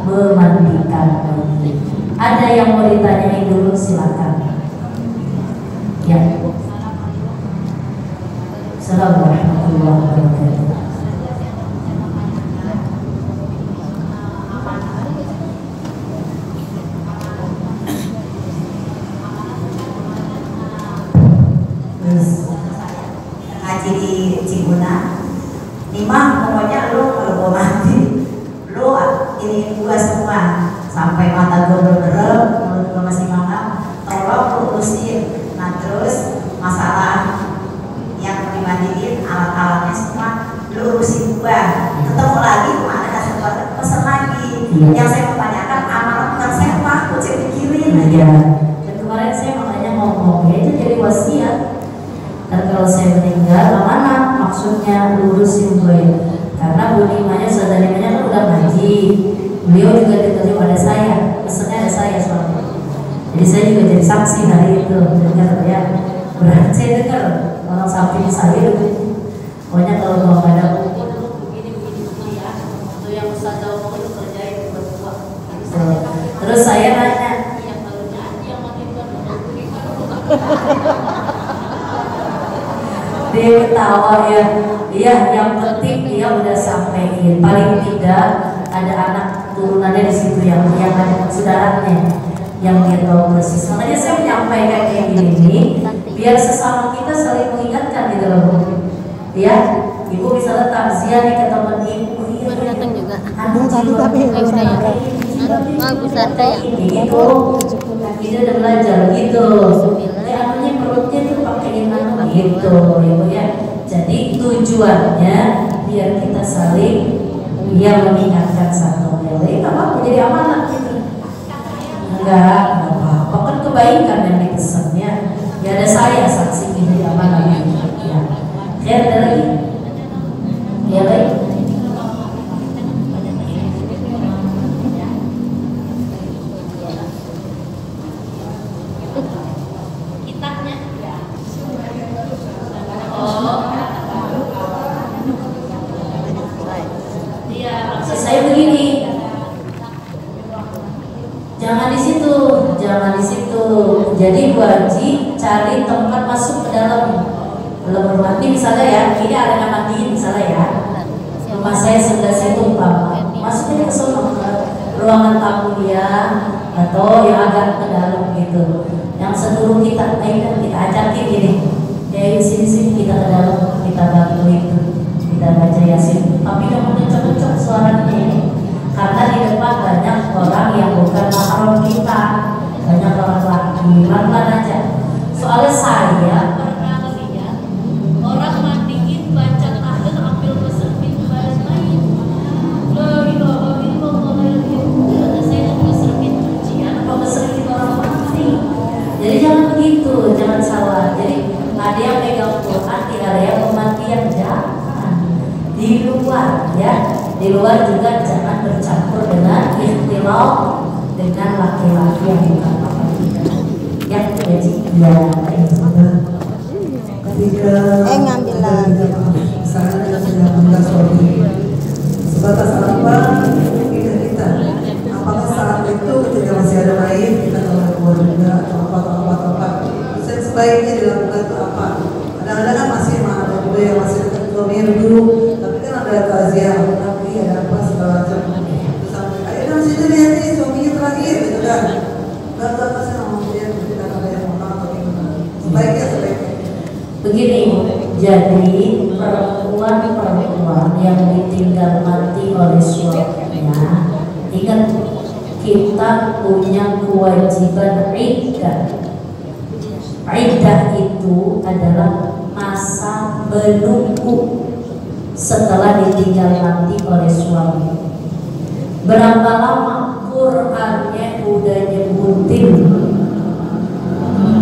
memandikan mayit. Ada yang mau ditanyain dulu, silakan. Ya. Assalamualaikum warahmatullahi wabarakatuh. Ngaji di Ciguna, Nimah pokoknya lu kalau mau mandi, lu ini gua semua sampai mata gua berderep, mulut gua masih mangap, tolong urusin. Nah terus masalah yang dimandiin, alat-alatnya semua lu urusin gua. Ketemu lagi mana ada sempat pesan lagi. Yang saya mau tanyakan amanat bukan saya, takut saya pikirin. Ya. Dan kemarin saya makanya ngomong, ya itu jadi wasiat. Dan kalau saya meninggal, amanah maksudnya lurusin gue. Karena Bu Nimanya, saudara Nimanya kan udah ngaji. Beliau juga diterima pada saya, pesannya ada saya soalnya. Jadi saya juga jadi saksi hari itu, dengar ya. Berarti saya dengar orang samping saya. Pokoknya kalau mau ada buku begini ya, itu yang Ustazah omong itu kerjain buat. Terus saya nanya, yang baru nyanyi yang makin dia ketawa ya, iya yang penting dia udah sampein, paling tidak ada anak turunannya di situ yang ada saudaranya yang dia tahu persis. Makanya saya menyampaikan kayak gini biar sesama kita saling mengingatkan gitu loh. Ya, ibu misalnya takziah nih ke teman ibu, iya datang juga. Tapi bagus ada ya. Gitu, kita udah belajar gitu. Ya namanya perutnya tuh pakein anu gitu, ibu ya. Jadi tujuannya biar kita saling mengingatkan satu lain. Apa jadi amanat gitu? Enggak apa-apa, kan kebaikan yang dipesannya. Ya ada saya saksi ini amanat ya. Ya ada lagi? Ya baik. Kitabnya? Oh. Iya, maksud saya begini. Jangan di situ, jangan di situ. Jadi wajib cari tempat masuk ke dalam. Kalau bermandi misalnya ya, ini ada yang mandiin misalnya ya, rumah saya sebelah situ Pak, masuknya ke sana ke ruangan tamu dia atau yang agak ke dalam gitu. Yang seluruh kita, kita ajakin gini, ya sini kita ke dalam, kita bantu itu, kita baca Yasin. Tapi jangan kencang-kencang suaranya ini, karena di depan banyak orang yang bukan mahram kita, banyak orang laki, pelan-pelan aja. Soalnya saya orang mandiin baca tahlil ambil peserpin baris lain. La ilaha illallah la ilaha saya peserpin cucian apa peserpin orang mati. Jadi jangan begitu, jangan salah. Jadi ada yang pegang Quran, tidak ada yang pemandian, jangan. Di luar ya, di luar juga jangan bercampur dengan ikhtilaf dengan laki-laki yang bukan mahram kita. Ya, jadi ya ngambil lagi. Saat kita sudah meninggal suami, sebatas apa kita? Apakah saat itu ketika masih ada mayit kita kalau keluarga atau apa sebaiknya dilakukan itu apa? Kadang-kadang kan masih ada juga yang masih dekat suaminya dulu, tapi kan ada razia, tapi ada apa segala macam. Terus sampai ayo dong sini lihat nih suaminya terakhir gitu kan. Nggak pasti ngomong dia tidak ada yang mau atau gimana. Sebaiknya. Begini, jadi perempuan yang ditinggal mati oleh suaminya, ingat kita punya kewajiban iddah. Iddah itu adalah masa menunggu setelah ditinggal mati oleh suami. Berapa lama? Qurannya udah nyebutin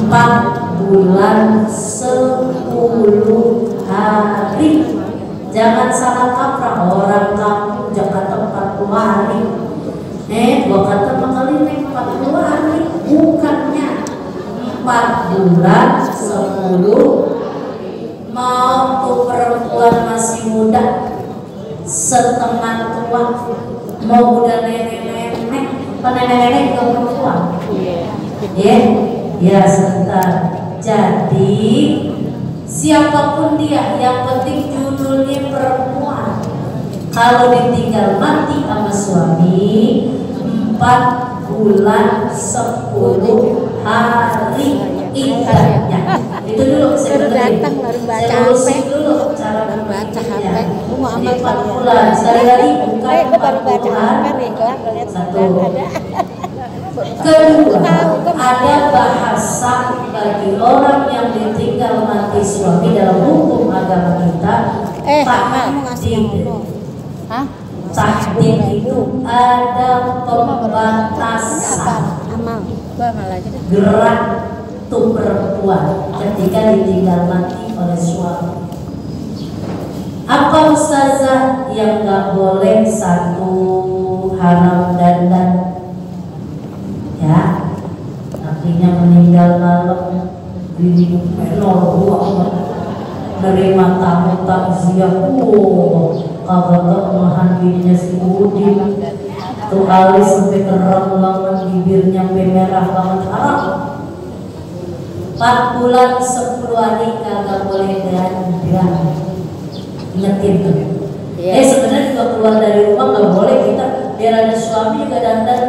4 bulan 10 hari. Jangan salah kaprah, orang kampung Jakarta 40 hari. Gua kata makali 40 hari, bukannya 4 bulan 10. Mau tuh perempuan masih muda, setengah tua, mau udah nenek-nenek, nenek-nenek ke perempuan. Ya sebentar. Jadi siapapun dia, yang penting judulnya perempuan. Kalau ditinggal mati sama suami 4 bulan 10 hari iddahnya. Itu dulu baru datang baru baca HP dulu cara baca HP. Mau Jadi amal 4 bulan. Sekali lagi bukan itu baru 4 baca bulan. HP iklan lihat Satu. ada. Kedua, ada bahasa bagi orang yang ditinggal mati suami dalam hukum agama kita. Kamu ngasih yang ngomong. Hah? Tahdid itu ada pembatasan Amal. Gua amal aja deh. gerak tuh perempuan ketika ditinggal mati oleh suami. Apa ustazah yang nggak boleh? Satu, haram dandan. Ya, artinya meninggal malam di menor nerima tamu takziah, kagak kemahan dirinya si Udin tuh alis sampai kerem banget, bibirnya sampai merah banget, haram. 4 bulan 10 hari kagak boleh dandan, ingetin tuh. Sebenarnya juga keluar dari rumah nggak boleh kita, biar ada suami juga dandan.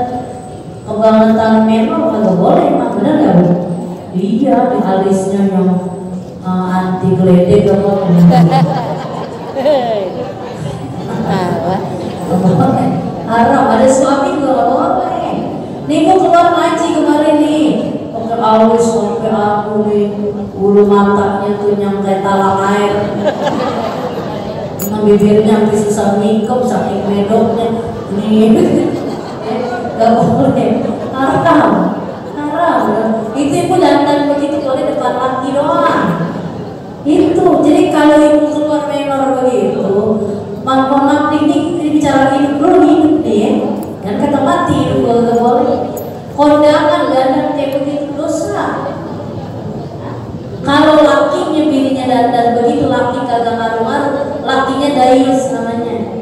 Kebangetan memang nggak boleh, emang bener nggak bu? Iya, di alisnya yang anti geledek apa? Haram, ada suami juga nggak boleh. Nih gua keluar ngaji kemarin nih, pakai alis sampai aku nih bulu matanya tuh yang kayak talang air, bibirnya sampai susah ngikep saking medoknya nih. Gak boleh, haram. Itu ibu dandan begitu boleh depan laki doang. Itu, jadi kalau ibu keluar menor begitu, maaf ini bicara hidup dulu, hidup deh. Dan kata mati hidup gak boleh. Kondangan dandan kayak begitu dosa. Kalau lakinya bininya dandan begitu, laki kagak ngaruh-ngaruh, lakinya dayus namanya.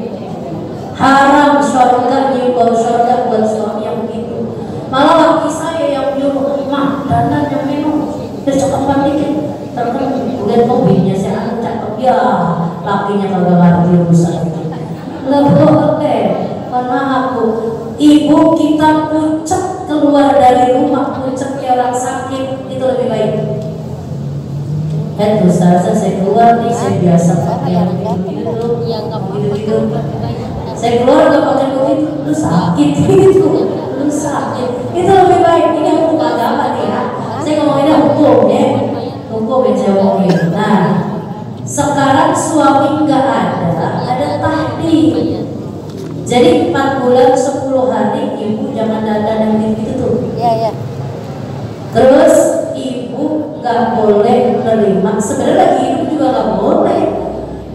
Haram syurga, nyumbau syurga buat suami yang begitu. Malah laki saya yang nyuruh, mah dandan yang minum, bercakapan dikit. Terus udah mobilnya saya anu cakep ya, lakinya kagak ngerti urusan itu. Nggak boleh, karena aku ibu kita pucet keluar dari rumah, pucet kayak orang sakit, itu lebih baik. Kan Ustazah saya keluar nih, saya biasa pakai yang gitu. Saya keluar gak pakai begitu, lu sakit gitu, lu sakit. Itu lebih baik. Ini hukum agama nih ya. Saya ngomonginnya hukum ya, hukum yang saya ngomongin. Nah, sekarang suami nggak ada tahdid. Jadi 4 bulan 10 hari ibu jangan dandan yang gitu tuh. Iya. Terus ibu nggak boleh nerima. Sebenarnya lagi hidup juga nggak boleh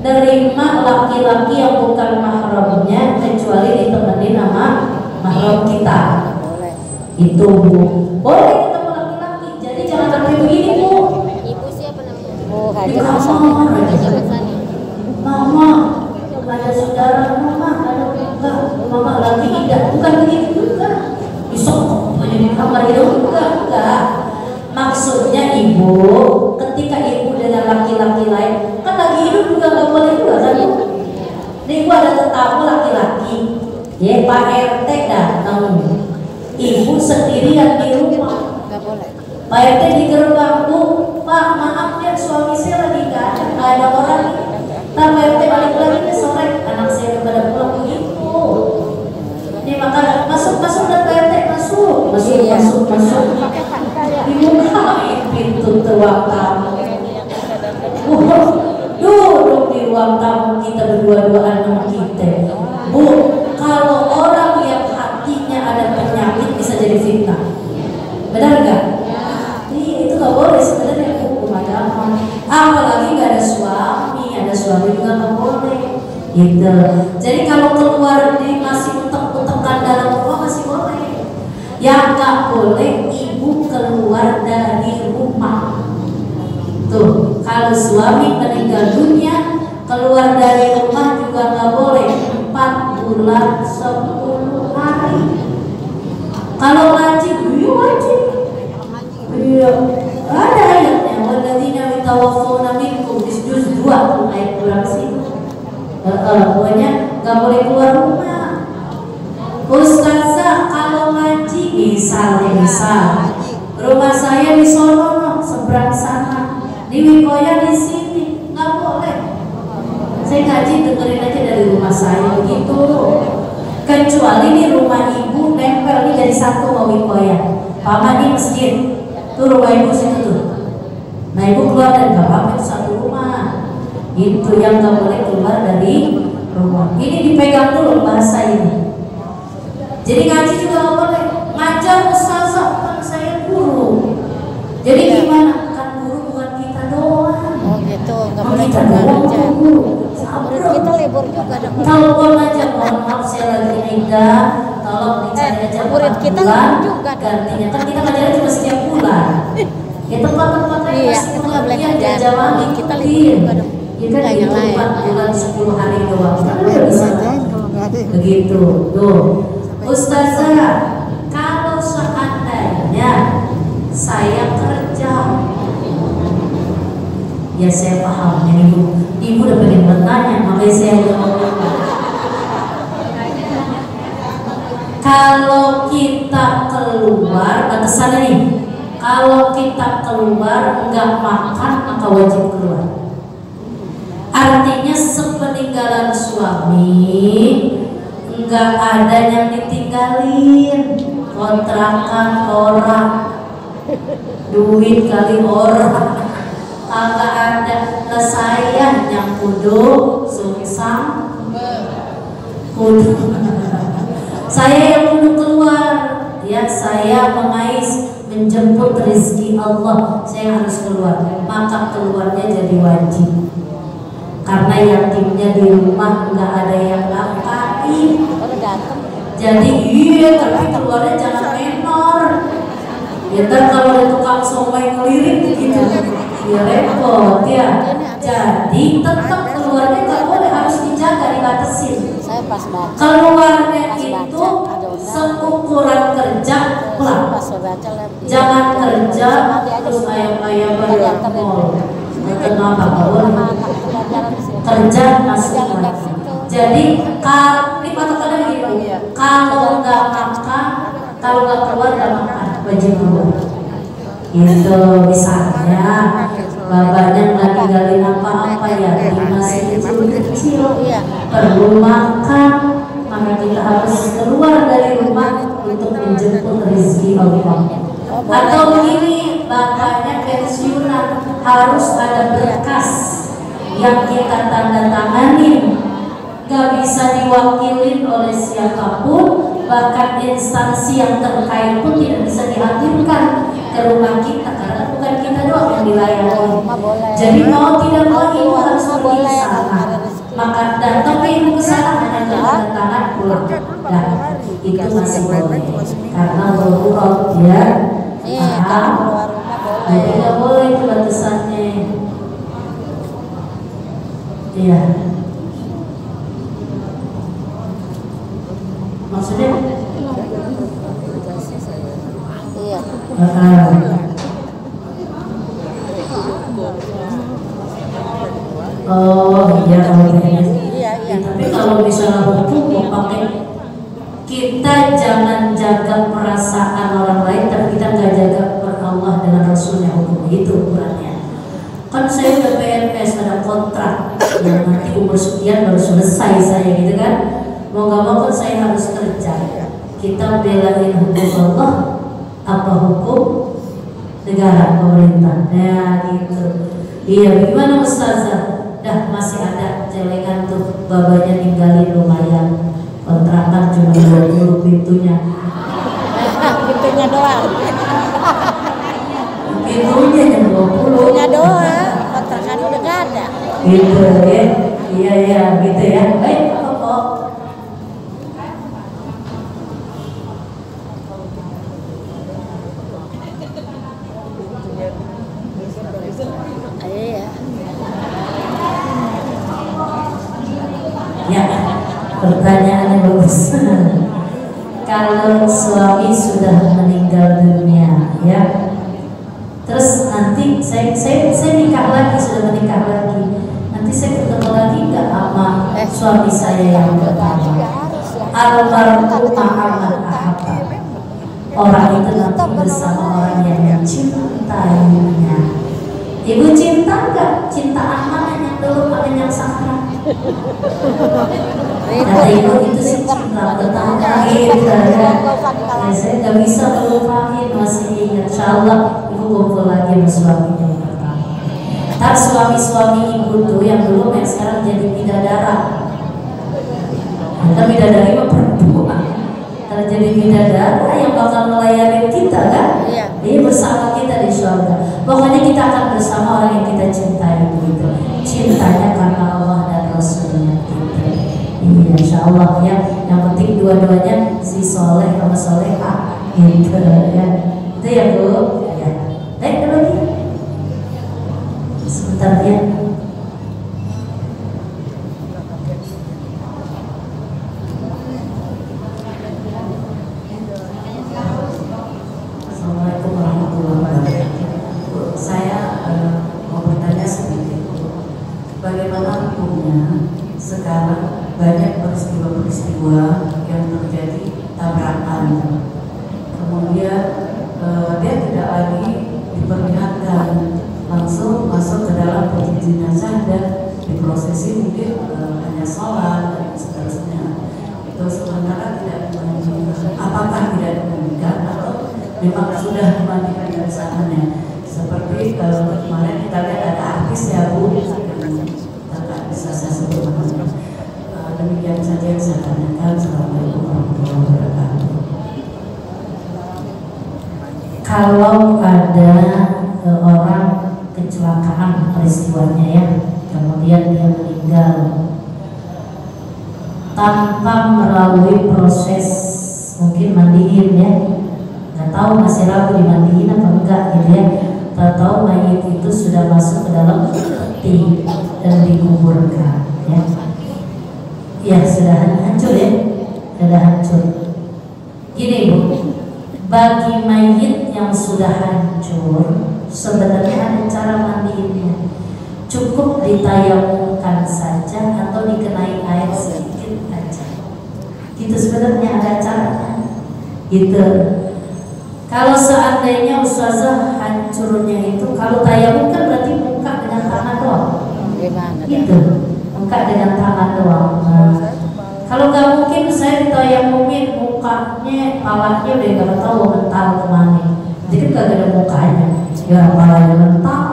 nerima laki-laki yang bukan mahramnya kecuali ditemenin sama mahram kita. Boleh. Itu bu, boleh ketemu laki-laki. Jadi jangan sampai begini bu. Ibu siapa namanya? Di kamar aja. Mama, ada saudara mama, ada enggak? Mama lagi tidak, bukan begitu juga. Besok di kamar itu enggak. Maksudnya ibu Ya Pak RT datang, ibu sendirian di rumah. Nggak boleh. Pak RT di gerbang, Bu, Pak maaf ya suami saya lagi nggak ada orang. Ntar Pak RT balik lagi ke sore, anak saya udah pada pulang begitu. Ini maka masuk dan Pak RT masuk. Dibukain pintu ruang tamu. Duduk di ruang tamu kita berdua-duaan sama kita. Bu, kalau orang yang hatinya ada penyakit bisa jadi fitnah. Benar nggak? Iya, itu nggak boleh sebenarnya hukum agama. Apalagi nggak ada suami juga nggak boleh. Gitu. Jadi kalau keluar di masih utek-utekan dalam rumah masih boleh. Yang nggak boleh ibu keluar dari rumah. Tuh, kalau suami meninggal dunia keluar dari rumah juga nggak boleh 4 bulan 10 hari. Kalau wajib, iya wajib. Iya, ada ayatnya. Walladzina yatawaffawna minkum di juz 2 ayat berapa sih? Pokoknya nggak boleh keluar rumah. Ustazah kalau ngaji misal rumah saya di Solo seberang sana, di Wikoya di sini nggak boleh. Saya ngaji dengerin aja dari rumah saya begitu. Kecuali di rumah ibu nempel nih dari satu mau Wikoya. Paman di masjid, tuh rumah ibu situ tuh. Nah ibu keluar dari bapak itu satu rumah. Itu yang nggak boleh keluar dari rumah. Ini dipegang dulu bahasa ini. Jadi ngaji juga nggak boleh. Ngajar ustazah kan saya guru. Jadi gimana? Kan guru bukan kita doang. Oh gitu, nggak boleh Kita juga doang aja. guru. Murid kita libur juga ada. Kalau mau ngajar, mohon maaf saya lagi nikah, tolong dicari aja murid 4 kita bulan juga dong. gantinya. Kan kita ngajarnya cuma setiap bulan. Ya tempat-tempat yang Iya, masih kita nggak boleh pengertian ngajar. jamaah Kita ikutin. libur juga dong. Ya kan Nggak itu nyalain. 4 bulan 10 hari doang. Kan udah bisa. Begitu. Tuh. Ustazah, kalau seandainya saya kerja, ya saya paham ya ibu udah pengen bertanya, makanya saya jawab. Kalau kita keluar, batasannya nih, kalau kita keluar nggak makan maka wajib keluar. Artinya sepeninggalan suami nggak ada yang ditinggalin, kontrakan orang, duit kali orang, kagak ada. Lah saya yang kudu sungsang, kudu saya yang kudu keluar, ya saya mengais menjemput rezeki Allah, saya harus keluar, maka keluarnya jadi wajib. Karena yatimnya di rumah nggak ada yang ngapain. Jadi iya, tapi keluarnya jangan menor. Ya ntar kalau ada tukang somai ngelirik gitu, ya repot ya. Jadi tetap keluarnya nggak boleh, harus dijaga, dibatasin. Saya pas baca. Keluarnya itu seukuran kerja pulang. Jangan kerja terus ayam-ayam bayar mall. Kenapa boleh? Kerja masuk. Jadi ini patokannya gitu. Kalau nggak makan, kalau nggak keluar nggak makan, wajib keluar. Itu misalnya bapaknya nggak tinggalin apa-apa ya, di masih kecil perlu makan, maka kita harus keluar dari rumah untuk menjemput rezeki Allah. Atau begini, bapaknya pensiunan, harus ada berkas yang kita tanda tanganin, gak bisa diwakilin oleh siapapun, bahkan instansi yang terkait pun tidak bisa dihadirkan ke rumah kita karena bukan kita doang yang dilayani. Jadi mau tidak mau ibu harus pergi ke sana. Maka datang ibu ke sana hanya tanda tangan pulang. Nah, itu masih boleh karena darurat ya. Jadi nggak boleh itu batasannya. Iya. Maksudnya? Iya. Oh iya kalau Iya. tapi kalau misalnya hukum mau pakai kita jangan jaga perasaan orang lain, tapi kita nggak jaga per Allah dengan Rasulnya, hukum itu ukurannya. Kan saya udah PNS, ada kontrak, ya nanti umur sekian baru selesai saya gitu kan. Mau nggak mau kan saya harus kerja. Kita belain hukum Allah apa hukum negara pemerintah, ya gitu. Iya, gimana Ustazah? Dah masih ada celengan tuh, babanya ninggalin lumayan. Kontrakan cuma 20 pintunya. Pintunya doang. Pintunya yang 20. Pintunya doang. Kontrakan udah gak ada. Gitu ya. Iya ya, gitu ya. Baik, apa kok? Ayo ya. Ya, pertanyaannya bagus. Kalau suami sudah meninggal dunia, ya, terus nanti saya nikah lagi, sudah menikah lagi, nanti saya ketemu lagi nggak sama suami saya yang pertama? Almarhum Muhammad Ahabba. Orang itu nanti bersama orang yang mencintainya. Ibu cinta nggak? Cintaan mana yang dulu, mana yang sakral? Kata ibu itu sih cinta pertama gitu ya. Saya nggak bisa melupain, masih ingat. Insya Allah ibu kumpul lagi sama suaminya yang pertama. Ntar suami-suami ibu tuh yang dulu yang sekarang jadi bidadara. Kita bidadari mah perempuan. Ntar jadi bidadara yang bakal melayani kita kan? Dia bersama kita di surga. Pokoknya kita akan bersama orang yang kita cintai begitu. Cintanya karena Allah dan Rasulnya gitu. Iya, insya Allah ya. Yang penting dua-duanya si soleh sama solehah gitu ya. Itu ya Bu. Ya. Baik lagi. Sebentar ya. Assalamualaikum warahmatullahi wabarakatuh. Saya mau bertanya sedikit. Bagaimana hukumnya sekarang banyak peristiwa-peristiwa yang terjadi tabrakan, kemudian dia tidak lagi diperlihatkan, langsung masuk ke dalam peti jenazah dan diprosesi, mungkin hanya sholat dan seterusnya. Itu sementara tidak dimandikan. Apakah tidak dimandikan atau memang sudah dimandikan dari sananya? Seperti kemarin kita lihat ada artis ya Bu, tak bisa saya sebut namanya. Demikian saja yang saya tanyakan. Assalamualaikum warahmatullahi wabarakatuh. Kalau ada orang kecelakaan peristiwanya ya, kemudian dia meninggal tanpa melalui proses mungkin mandiin ya, nggak tahu masih ragu dimandiin apa enggak gitu ya, tahu mayit itu sudah masuk ke dalam peti dan dikuburkan ya. Ya sudah hancur ya, sudah hancur. Gini Bu, bagi mayit yang sudah hancur sebenarnya ada cara mandiinnya. Cukup ditayamumkan saja atau dikenai air sedikit aja. Gitu sebenarnya ada caranya. Gitu. Kalau seandainya Ustazah hancurnya itu, kalau tayamum kan berarti muka dengan tangan doang. Gimana? Gitu. Muka dengan tangan doang. Nah, kalau nggak mungkin saya ditayamumin mukanya, palanya udah nggak tahu mental kemana. Jadi nggak ada mukanya, ya palanya mental.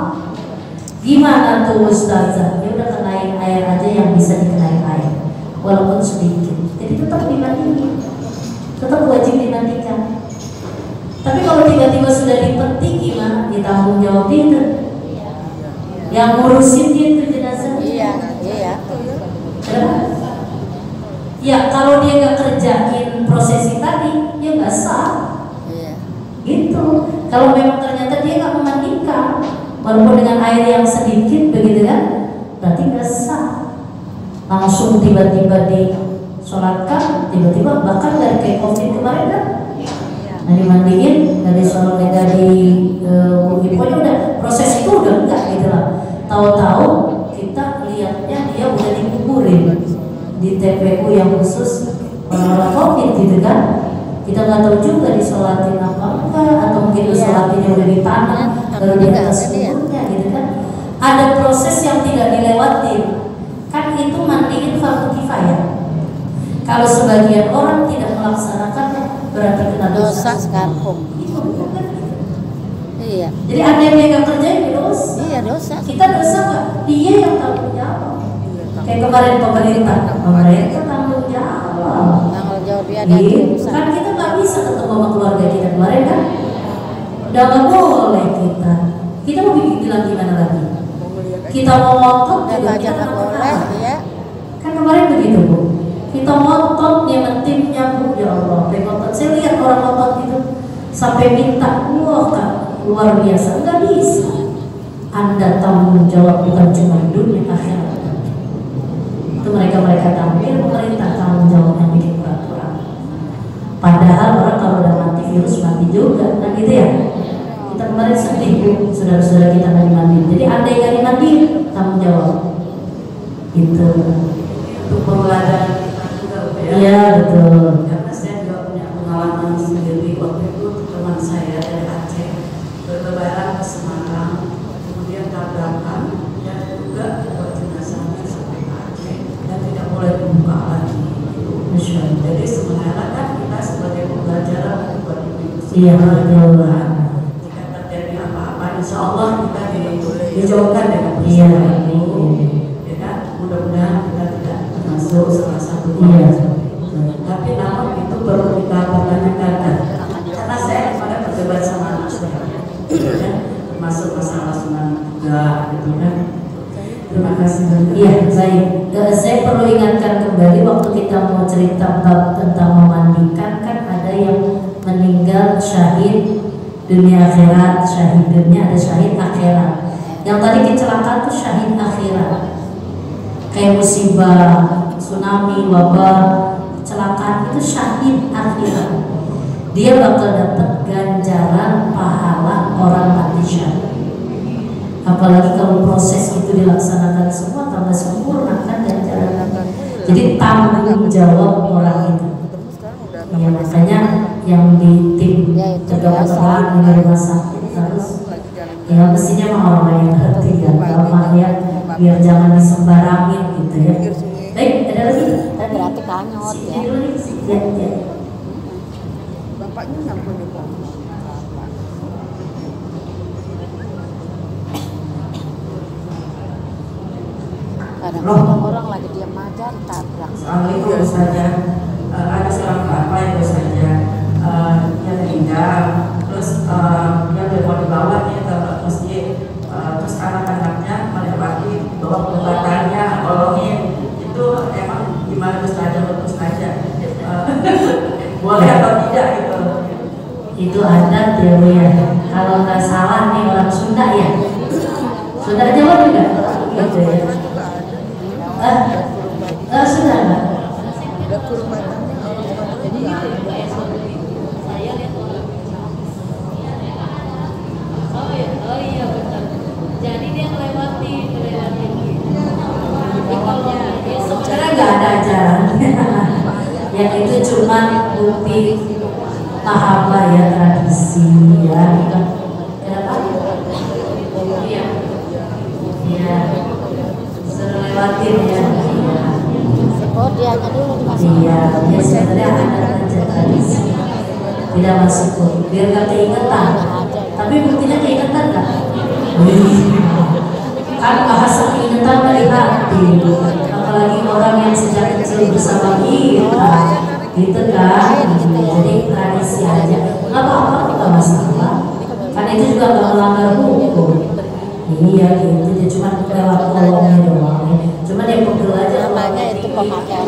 Gimana tuh Ustazah? Ya udah kenain air aja yang bisa dikenain air, walaupun sedikit. Jadi tetap dimandikan, tetap wajib dimandikan. Tapi kalau tiba-tiba sudah di peti gimana? Ditanggung jawab dia, yang ngurusin dia itu jenazah. Iya. Ya kalau dia nggak kerjain prosesi tadi, ya nggak sah. Iya. Gitu. Kalau memang ternyata dia nggak memandikan, walaupun dengan air yang sedikit begitu kan, berarti nggak sah. Langsung tiba-tiba disolatkan, tiba-tiba bahkan dari kayak COVID kemarin kan, nah dimandiin, dari sholat dari pokoknya udah proses itu udah enggak gitu lah. Tahu-tahu kita lihatnya dia udah dikuburin di TPU yang khusus orang-orang COVID gitu kan. Kita nggak tahu juga disolatin apa enggak, atau mungkin disolatinnya udah di tanah lalu di atas kuburnya gitu kan. Ada proses yang tidak dilewatin. Kan itu mandiin fardu kifayah. Kalau sebagian orang tidak melaksanakannya berarti kena dosa sekampung. Iya. Jadi ada yang dia nggak kerjain dosa. Iya dosa. Kita dosa nggak? Dia yang tanggung jawab. Kayak kemarin pemerintah tanggung jawab. Tanggung jawab dia ada urusan. Kan kita nggak bisa ketemu sama keluarga kita kemarin kan? Udah nggak boleh kita. Kita mau bilang gimana lagi? Kita mau ngotot juga kita nggak boleh, ya. Kan kemarin begitu Bu. Kita ngotot dia timnya Bu, ya Allah. Ngotot. Saya lihat orang ngotot itu sampai minta, wah Kak, luar biasa. Nggak bisa. Anda tanggung jawab bukan cuma dunia akhirat. Itu mereka tampil, pemerintah tanggung jawab yang bikin peraturan. Padahal orang kalau udah mati virus mati juga, kan gitu ya. Kita kemarin sedih Bu, saudara-saudara kita nggak dimandiin. Jadi andai nggak dimandiin, tanggung jawab. Gitu. Untuk pembelajaran kita juga ya. Iya betul. Karena saya juga punya pengalaman sendiri. Waktu itu teman saya dari Aceh berlebaran ke Semarang, kemudian tabrakan dan juga buat jenazahnya sampai ke Aceh dan tidak boleh dibuka lagi. Jadi sebenarnya kan kita sebagai pembelajaran buat ibu-ibu Iya betul. jika terjadi apa-apa, insya Allah kita dijauhkan dengan Iya. ya kan? Mudah-mudahan kita tidak masuk salah satu tapi namun itu perlu kita pertanyakan karena saya kemarin berdebat sama anak saya ya, termasuk masalah sunan juga gitu kan. Terima kasih banyak. Iya baik. Saya perlu ingatkan kembali waktu kita mau cerita bab tentang memandikan, kan ada yang meninggal syahid dunia akhirat, syahid dunia, ada syahid akhirat. Yang tadi kecelakaan itu syahid akhirat. Kayak musibah, tsunami, wabah, kecelakaan itu syahid akhirat. Dia bakal dapat ganjaran pahala orang mati syahid. Apalagi kalau proses itu dilaksanakan semua tambah sempurna kan ganjaran. Jadi tanggung jawab orang itu. Ya makanya yang di tim kedokteran di rumah sakit harus ya mestinya mah orang yang ngerti ya, kalau ya biar jangan disembarangin gitu ya. Baik, ada lagi? Berarti kanyot ya. Ya. Bapaknya nggak punya pom. Kadang-kadang orang lagi diam aja tabrak. Assalamualaikum Ustazah. Ada seorang bapak yang saja dia meninggal, terus dia mau dibawanya ke masjid, terus anak-anaknya melewati bawa pengobatannya, tolongin. Itu emang gimana Ustazah? Boleh atau tidak gitu? Itu adat ya Bu ya. Kalau nggak salah nih orang Sunda ya. Sunda Jawa juga gitu ya. Sudah nggak? Udah kurbannya. Jadi Oh iya betul. Jadi dia melewati. Sebenarnya nggak ada ajaran. Yang itu cuma bukti mahabbah ya, tradisi ya. Kenapa? Iya. Iya. Suruh lewatin ya. Oh dia dulu dimasuk. Iya, dia sebenarnya ada aja tradisi. Tidak masuk kok. Biar nggak keingetan. Tapi buktinya keingetan nggak? Kan bahasa keingetan dari hati. Apalagi orang yang sejak kecil bersama kita, gitu kan? Jadi tradisi aja. Nggak apa-apa, nggak masalah. Kan itu juga nggak melanggar hukum. Iya gitu, dia cuma lewat kolongnya doang. Cuma dia pegel aja. Namanya itu pemakaian.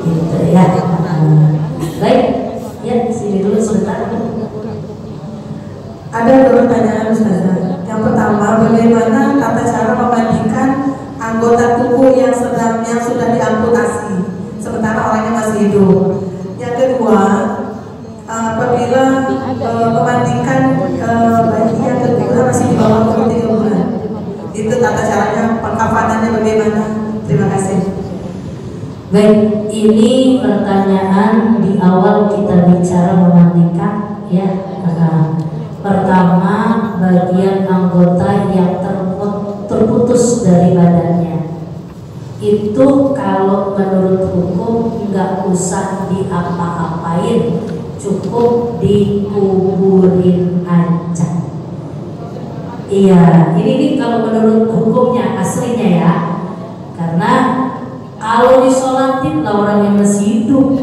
Gitu ya. Baik, ya sini dulu sebentar. Ada dua pertanyaan Ustazah. Yang pertama, bagaimana tata cara memandikan anggota tubuh yang sudah diamputasi sementara orangnya masih hidup? Yang kedua, apabila memandikan bayi yang kedua masih di bawah umur 3 bulan, itu tata caranya, pengkafanannya bagaimana? Terima kasih. Baik, Ini pertanyaan di awal kita bicara memandikan ya. Pertama, bagian anggota yang terputus dari badannya itu kalau menurut hukum nggak usah diapa-apain, cukup dikuburin aja. Iya, ini kalau menurut hukumnya aslinya ya, karena kalau disolatin lah orang yang masih hidup,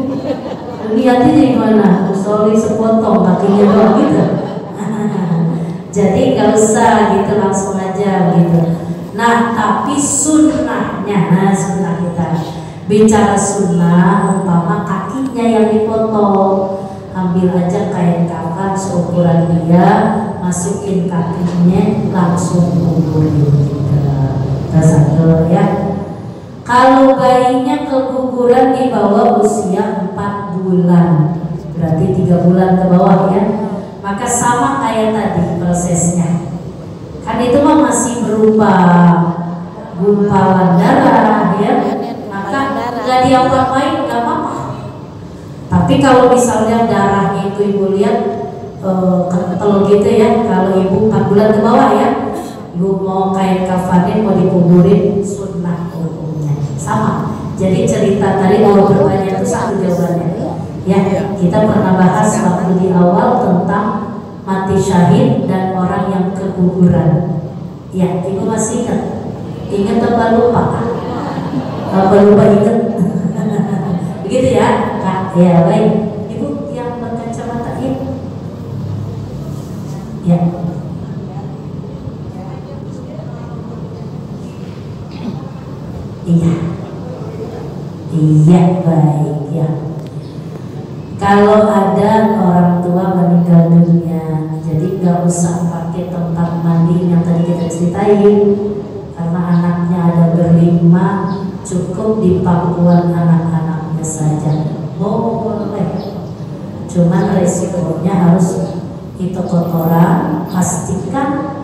lihatnya gimana? Soli sepotong kakinya doang gitu. Jadi nggak usah gitu, langsung aja gitu. Nah, tapi sunnahnya, sunnah kita bicara sunnah, umpama kakinya yang dipotong, ambil aja kain kafan seukuran dia, masukin kakinya, langsung kuburin kita satu ya. Kalau bayinya keguguran di bawah usia 4 bulan, berarti 3 bulan ke bawah ya, maka sama kayak tadi prosesnya. Kan itu mah masih berupa gumpalan darah ya, maka nggak diapa-apain, nggak apa-apa. Tapi kalau misalnya darahnya itu ibu lihat kalau gitu ya, kalau ibu 4 bulan ke bawah ya, ibu mau kain kafanin, mau dikuburin, sunnah hukumnya sama. Jadi cerita tadi mau bertanya itu satu jawabannya ya. Kita pernah bahas waktu di awal tentang mati syahid dan orang yang keguguran ya. Ibu masih ingat apa lupa? Apa lupa ingat? Begitu ya Kak? Ya baik. Ibu yang berkacamata ya. Ya. Iya. Iya baik ya. Kalau ada orang tua meninggal dunia, jadi nggak usah pakai tempat mandi yang tadi kita ceritain, karena anaknya ada ber5, cukup di pangkuan anak-anaknya saja. Boleh. Cuman resikonya harus itu kotoran, pastikan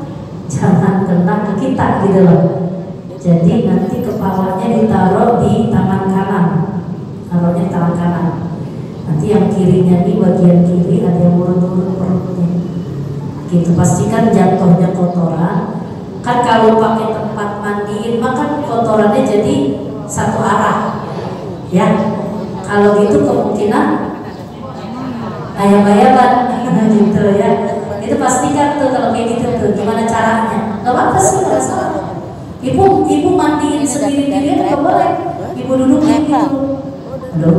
jangan kena ke kita gitu loh. Jadi nanti kepalanya ditaruh di tangan kanan, taruhnya tangan kanan. Nanti yang kirinya nih, bagian kiri ada yang urut-urut perutnya. Gitu, pastikan jatuhnya kotoran. Kan kalau pakai tempat mandiin, maka kotorannya jadi satu arah. Ya, kalau gitu kemungkinan ayam-ayaman gitu ya. Itu pastikan tuh kalau kayak gitu tuh, gimana caranya? Gak apa-apa sih, gak salah. Ibu mandiin sendiri-sendiri nggak boleh. Ibu duduk gitu. Halo.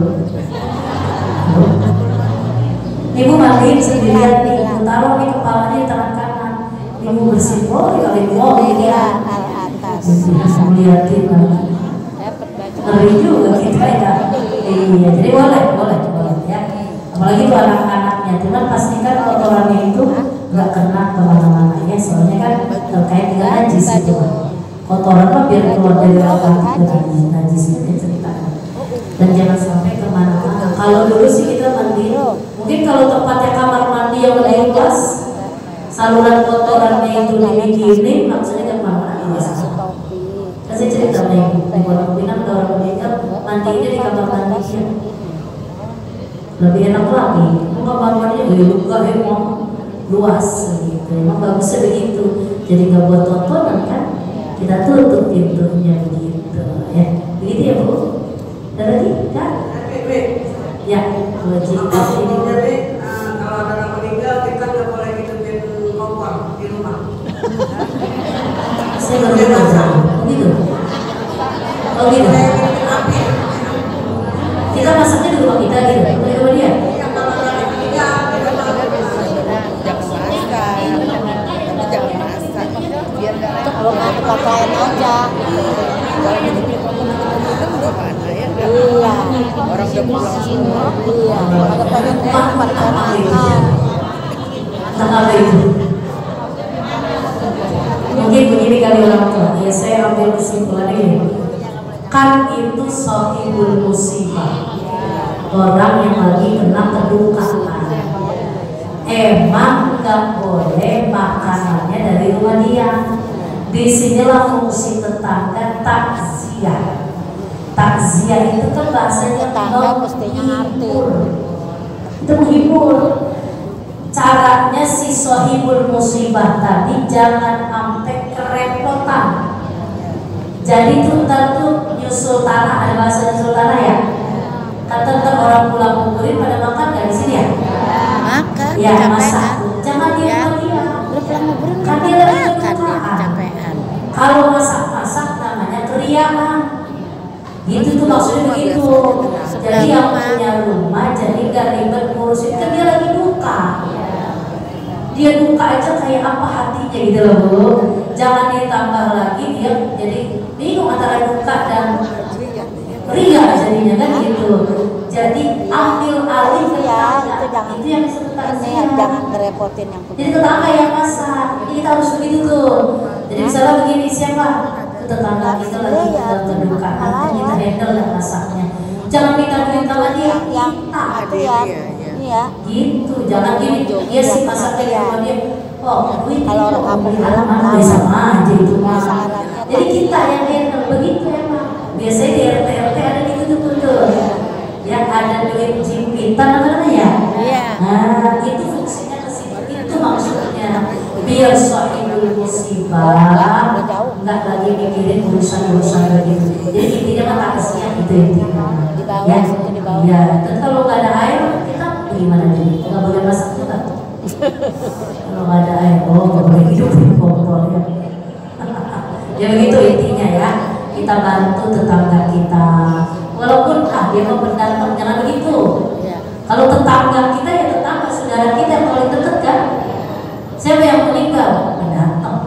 Ibu mandiin sendirian nih, ibu taruh nih kepalanya di tangan kanan. Ibu bersihin, oh kalau ibu mau ini ya. Lihatin lagi. Ngeri juga kita ya. Iya, jadi boleh ya. Apalagi buat anak-anaknya, cuman pastikan kotorannya itu nggak kena kemana-mana ya. Soalnya kan terkait dengan najis itu. Kotoran mah biar keluar dari orang dengan najisnya ceritanya. Dan jangan sampai kemana-mana. Kalau dulu sih kita mandi, mungkin kalau tempatnya kamar mandi yang lebih luas, saluran kotorannya itu dibikinin, maksudnya kemana-mana luas. Kasih cerita nih, di Pondok Pinang ada orang meninggal, mandinya di kamar mandinya. Lebih enak lagi, kamar mandinya buka emang luas gitu. Emang bagusnya begitu. Jadi nggak buat tontonan kan? Kita tutup pintunya begitu ya. Begitu ya Bu? Ada lagi? Kak? Ya, wajib ini. Jadi kalau ada orang meninggal kita nggak boleh hidupin kompor di rumah. Saya baru belajar. Begitu? Oh gitu? Kita masaknya di rumah kita gitu? Di rumah dia? Kalau nggak kepakain aja. Iya. Orang udah pulang semua. Iya. Ada pengen makan. Apa itu? Mungkin begini kali orang tua. Ya saya ambil kesimpulannya gini. Kan itu sahibul musibah. Orang yang lagi kena kedukaan. Emang nggak boleh makanannya dari rumah dia. Disinilah fungsi tetangga takziah takziah itu kan bahasanya Tetangga mestinya ngerti. itu menghibur. Caranya si sohibul musibah tadi jangan sampai kerepotan. Jadi tuh ntar tuh nyusul tanah, ada bahasa nyusul tanah ya. Kata ntar orang pulang kuburin pada makan nggak di sini ya? Makan, Ya kecapean. masak. Jangan dia Ya. dia. Lu pulang nguburin Kan kan dia dia lagi makan dia kedukaan. kecapean. Kalau masak-masak namanya teriakan. Gitu tuh maksudnya begitu. Jadi yang punya rumah jadi gak ribet ngurusin, kan dia lagi duka. Dia duka aja kayak apa hatinya gitu loh Bu. Jangan ditambah lagi dia jadi bingung antara duka dan ria jadinya kan gitu. Jadi ambil alih ke Ya, tetangga. itu jangan. Itu yang disebut Ini takziah. jangan ngerepotin yang Jadi tetangga yang masak, jadi kita harus begitu tuh. Jadi misalnya begini, siapa? Ke tetangga kita lagi dalam kedukaan, kita handle yang masaknya. Jangan minta duit sama dia, yang minta. itu ya. Iya. Gitu, jangan gini. Dia sih masaknya di rumah dia. Oh, duit Kalau orang kampung bilang, mah sama aja itu mah. Sarannya Jadi tadi. kita yang handle begitu emang. Biasanya di RT ada gitu tuh. Yang ada duit jimpitan namanya ya. Iya. Nah, itu fungsinya ke situ. Itu maksudnya biar sohibul musibah nggak lagi mikirin urusan-urusan begitu. Jadi intinya kan takziah itu intinya. Di bawah, Ya, itu di bawah. ya. Dan kalau nggak ada air kita gimana nih? Nggak boleh masak juga. Kalau nggak ada air, oh nggak boleh hidup di kompor ya. Ya begitu intinya ya. Kita bantu tetangga kita. Walaupun dia mau pendatang, jangan begitu. Iya. Kalau tetangga kita ya tetangga, saudara kita yang paling dekat kan. Siapa yang meninggal? Pendatang.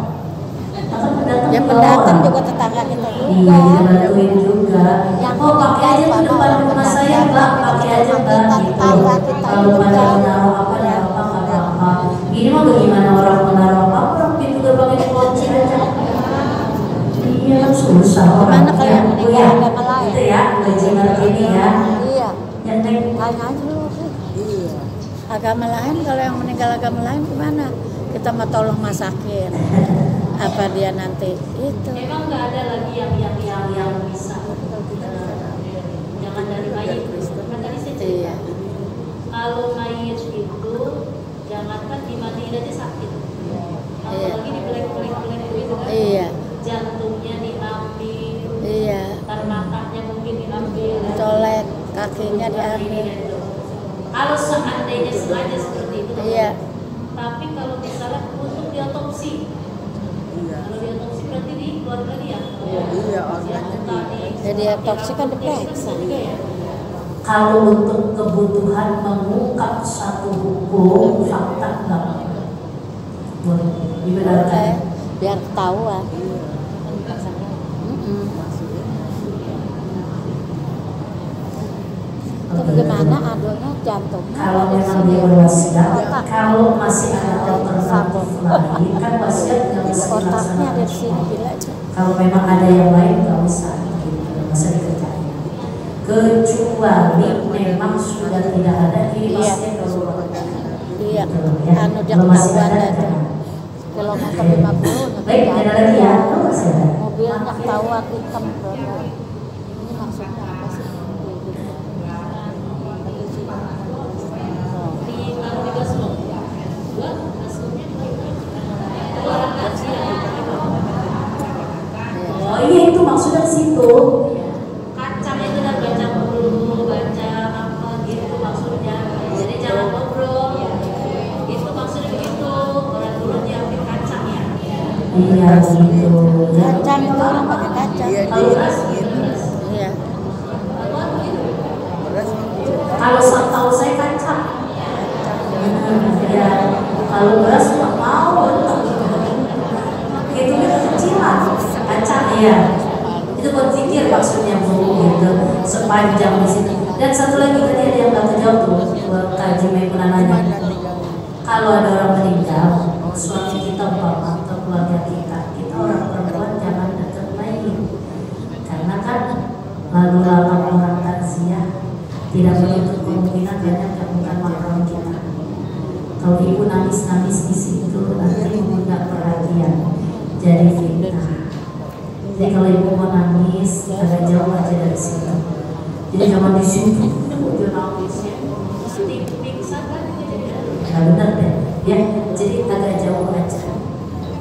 Maka pendatang Ya juga pendatang orang. juga tetangga kita Iya, juga. kita bantuin juga. Yang Oh pakai aja tuh depan rumah saya, Mbak. Pakai aja Mbak. Gitu. Kalau pada menaruh apa, naruh apa, nggak apa-apa. Ini mah bagaimana orang menaruh apa? Orang pintu gerbangnya dikunci aja. Iya kan susah orang. Gimana kalau yang meninggal ya, agama lain? itu ya, bajingan ini ya. Iya. Yang naik Tanya aja lu. Agama lain, kalau yang meninggal agama lain gimana? Kita mau tolong masakin. Apa dia nanti itu? Emang nggak ada lagi yang bisa jangan dari mayit. Kan tadi saya cerita. Iya. Kalau mayit itu jangankan dimandiin aja sakit. Apalagi dibelek-belek gitu kan. Iya. Jantungnya diambil, Iya. matanya mungkin diambil, Colek kakinya diambil. Kalau seandainya sengaja seperti itu. Iya. Tapi kalau misalnya untuk diotopsi. Kalau diotopsi berarti dikeluarkan lagi ya? Iya, Jadi otopsi kan diperiksa. Kalau untuk kebutuhan mengungkap satu hukum fakta nggak boleh dibenarkan. Biar ketahuan. Itu bagaimana adanya jantungnya? Kalau memang dia berwasiat, kalau masih ada alternatif lain, kan wasiat nggak bisa Otaknya ada di dilaksanakan. sini bila aja. Kalau memang ada yang lain nggak usah, gitu, nggak usah dikerjain. Kecuali memang sudah tidak ada, ini Iya. pasti darurat. Iya. Gitu, ya. Anu dia Kalau masih ketahuan ada, dah tuh. jangan. Kilometer 50 Baik, ada lagi ya? Oh, masih ada. mobilnya ketahuan hitam tuh. Ini maksudnya apa sih? Oh iya itu maksudnya ke situ. Kacang itu dan baca dulu, baca apa gitu maksudnya. Jadi jangan ngobrol. Itu maksudnya begitu. Orang dulu nyiapin kacang ya. Iya gitu. Kacang itu orang pakai kacang. Kalau beras, Iya. kalau tahu saya kacang. Ya, kalau beras nggak mau. Itu kecilan. Kacang ya. Itu buat zikir maksudnya Bu gitu. Sepanjang di situ. Dan satu lagi tadi ada yang nggak terjawab tuh buat Kaji Maimunah nanya. Kalau ada orang meninggal, suami kita bapak atau keluarga kita orang perempuan jangan dekat mayit. Karena kan lalu lalang orang takziah tidak menutup kemungkinan banyak yang bukan mahram kita. Kalau ibu nangis-nangis di situ nanti ibu nggak perhatian, jadi fitnah. Jadi kalau ibu mau nangis agak jauh aja dari situ. Jadi jangan di situ dia nangisnya pingsan kan, nggak benar deh ya. Jadi agak jauh aja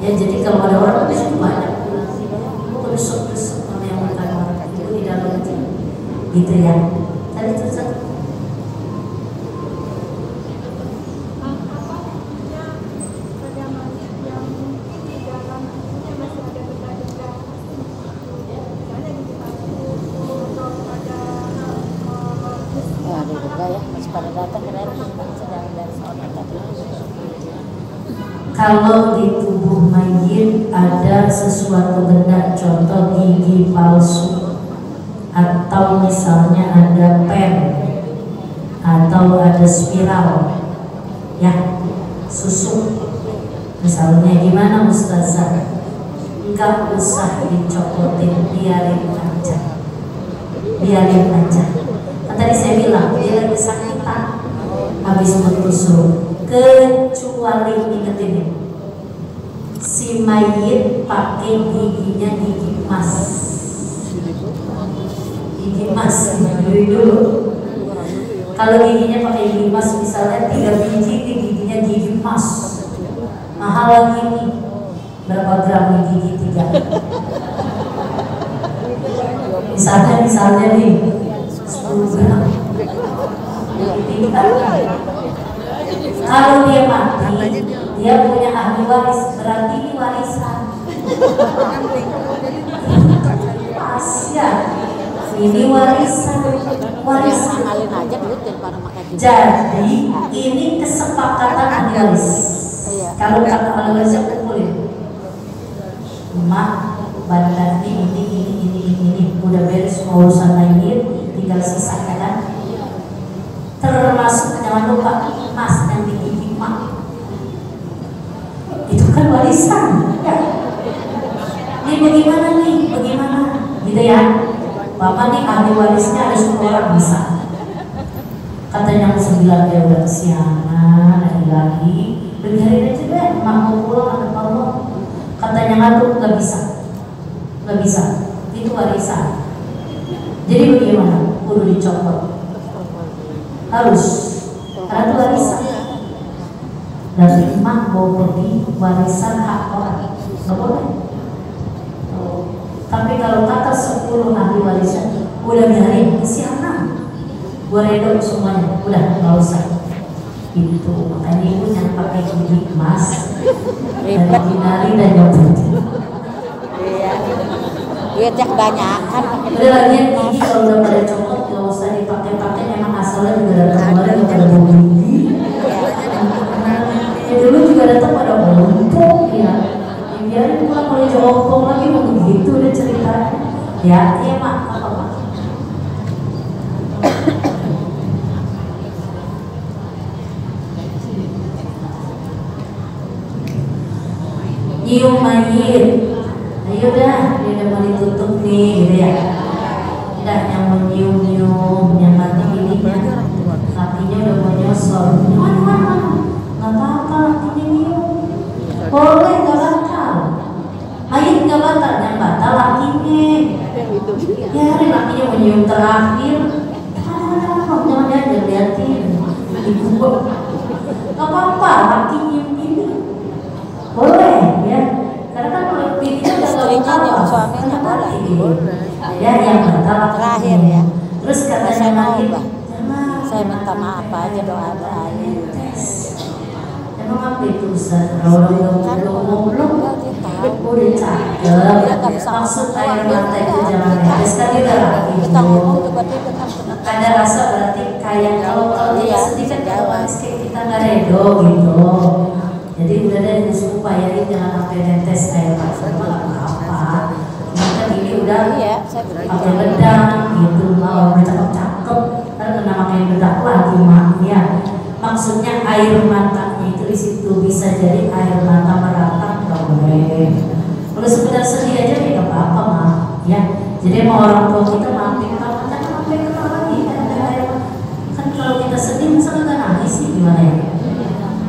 ya. Jadi kalau ada orang di situ banyak bilang sih, kamu besok sama yang bukan orang itu di dalam aja gitu ya. Tadi terus kalau di tubuh mayit ada sesuatu benda, contoh gigi palsu, atau misalnya ada pen, atau ada spiral, ya, susu, misalnya gimana Ustazah? Enggak usah dicopotin, biarin aja, biarin aja. Kan tadi saya bilang dia lagi sakitan, habis bertusuk. Kecuali inget ini, si mayit pakai giginya gigi emas, gigi emas dari dulu. Kalau giginya pakai gigi emas, misalnya 3 biji giginya gigi emas, mahal lagi nih. Berapa gram nih gigi 3? Misalnya nih 10 gram. Kalau dia mati, dia punya ahli waris, berarti ini warisan. Pas ya, ini warisan. Jadi ini kesepakatan ahli waris. Kalau kata ahli warisnya kumpulin, Mak, bandar ini udah beres urusan mayit, tinggal sisanya kan. Termasuk jangan lupa emas dan gigi mak, itu kan warisan ya. Ini bagaimana gitu ya. Bapak nih ahli warisnya ada 10 orang bisa. Katanya yang 9 dia udah kesiangan lagi, dengerin aja deh, mak mau pulang ada Allah. Katanya ngantuk, nggak bisa, itu warisan. Jadi bagaimana? Kudu dicopot. Harus, karena itu warisan. Dan emak mau pergi warisan hak orang, nggak boleh. Tapi kalau kata 10 ahli warisan, udah biarin si anak, gue redo semuanya, udah nggak usah. Itu makanya ibu yang pakai gigi emas, dari binari dan nyopot. Duitnya kebanyakan. Udah lagi gigi kalau udah pada copot nggak usah dipakai-pakai, memang asalnya juga datang kemarin pada bau gigi. Ya dulu juga datang pada ompong ya. Biarin pulang kalau jauh ompong lagi mau begitu udah ceritanya. Ya, iya mak, apa mak? Nyium mayit. Ayo dah, dia udah mau ditutup nih, gitu ya. Tidak yang mau nyium-nyium, yang mati giginya, kakinya udah mau nyosor. Nggak apa-apa, lakinya nyium. Boleh, nggak batal. Mayit nggak batal, yang batal lakinya. Ya, hari lakinya mau nyium terakhir. Jangan liatin. Ibu, nggak apa-apa, laki nyium ini. Boleh, ya. Karena kan kalau bikinnya istrinya yang suaminya boleh. Ya yang batal Terakhir ya. Terus katanya lagi, Saya minta maaf aja, doa-doanya. emang apa itu Ustaz? Kalau belum udah cakep. Maksud air mata itu jangan netes, kan dia udah rapi. Kita ngomong tiba-tiba kan Ada rasa berarti kayak kalau kita sedih kan kayak kita nggak redo gitu. Jadi udah deh supaya jangan sampai netes air mata, nggak apa-apa. Kita ini udah pakai bedak gitu, mau cakep-cakep, kan kena pakai bedak lagi mak ya. Maksudnya air matanya itu di situ bisa jadi air mata meratap, nggak boleh. Kalau sekedar sedih aja ya nggak apa-apa mah ya. Jadi mau orang tua kita maafin kalau jangan sampai kena lagi kan kalau kita sedih masa nggak nangis sih gimana ya?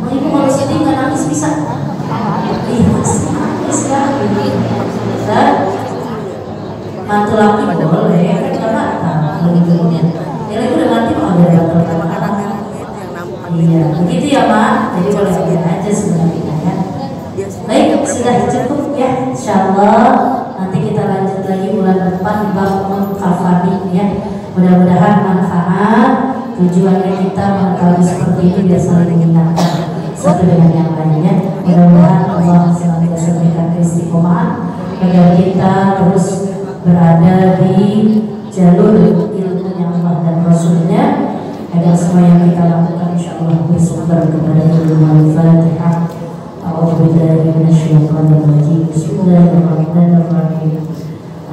Oh ibu kalau sedih nggak nangis bisa? Iya pasti nangis ya. Dan mantu laki boleh kan nggak apa-apa. berikutnya. Nilai itu udah mati mah udah batal. Iya, begitu ya Mak. Jadi boleh aja sebenarnya ya. Baik, sudah cukup ya. Insyaallah nanti kita lanjut lagi bulan depan bab mengkafani ya. Mudah-mudahan manfaat. Tujuannya kita mengetahui seperti ini biar saling mengingatkan satu dengan yang lainnya. Mudah-mudahan Allah senantiasa memberikan keistiqomahan agar kita terus berada di jalur ilmunya Allah dan Rasulnya, agar semua yang kita lakukan insya Allah bersumber kepada ilmu Al-Fatihah. A'udzubillahi minasyaitonir rajim. Bismillahirrahmanirrahim.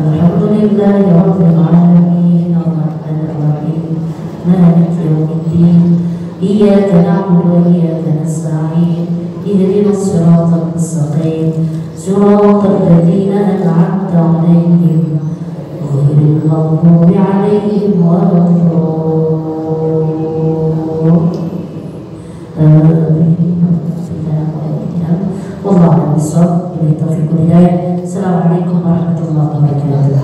Alhamdulillahi rabbil alamin arrahmanir rahim maliki yaumiddin iyyaka na'budu wa iyyaka nasta'in ihdinas siratal mustaqim siratal ladzina an'amta 'alaihim ghairil maghdubi 'alaihim waladdallin. Wallahu a'lam bishawab. Assalamualaikum warahmatullahi wabarakatuh.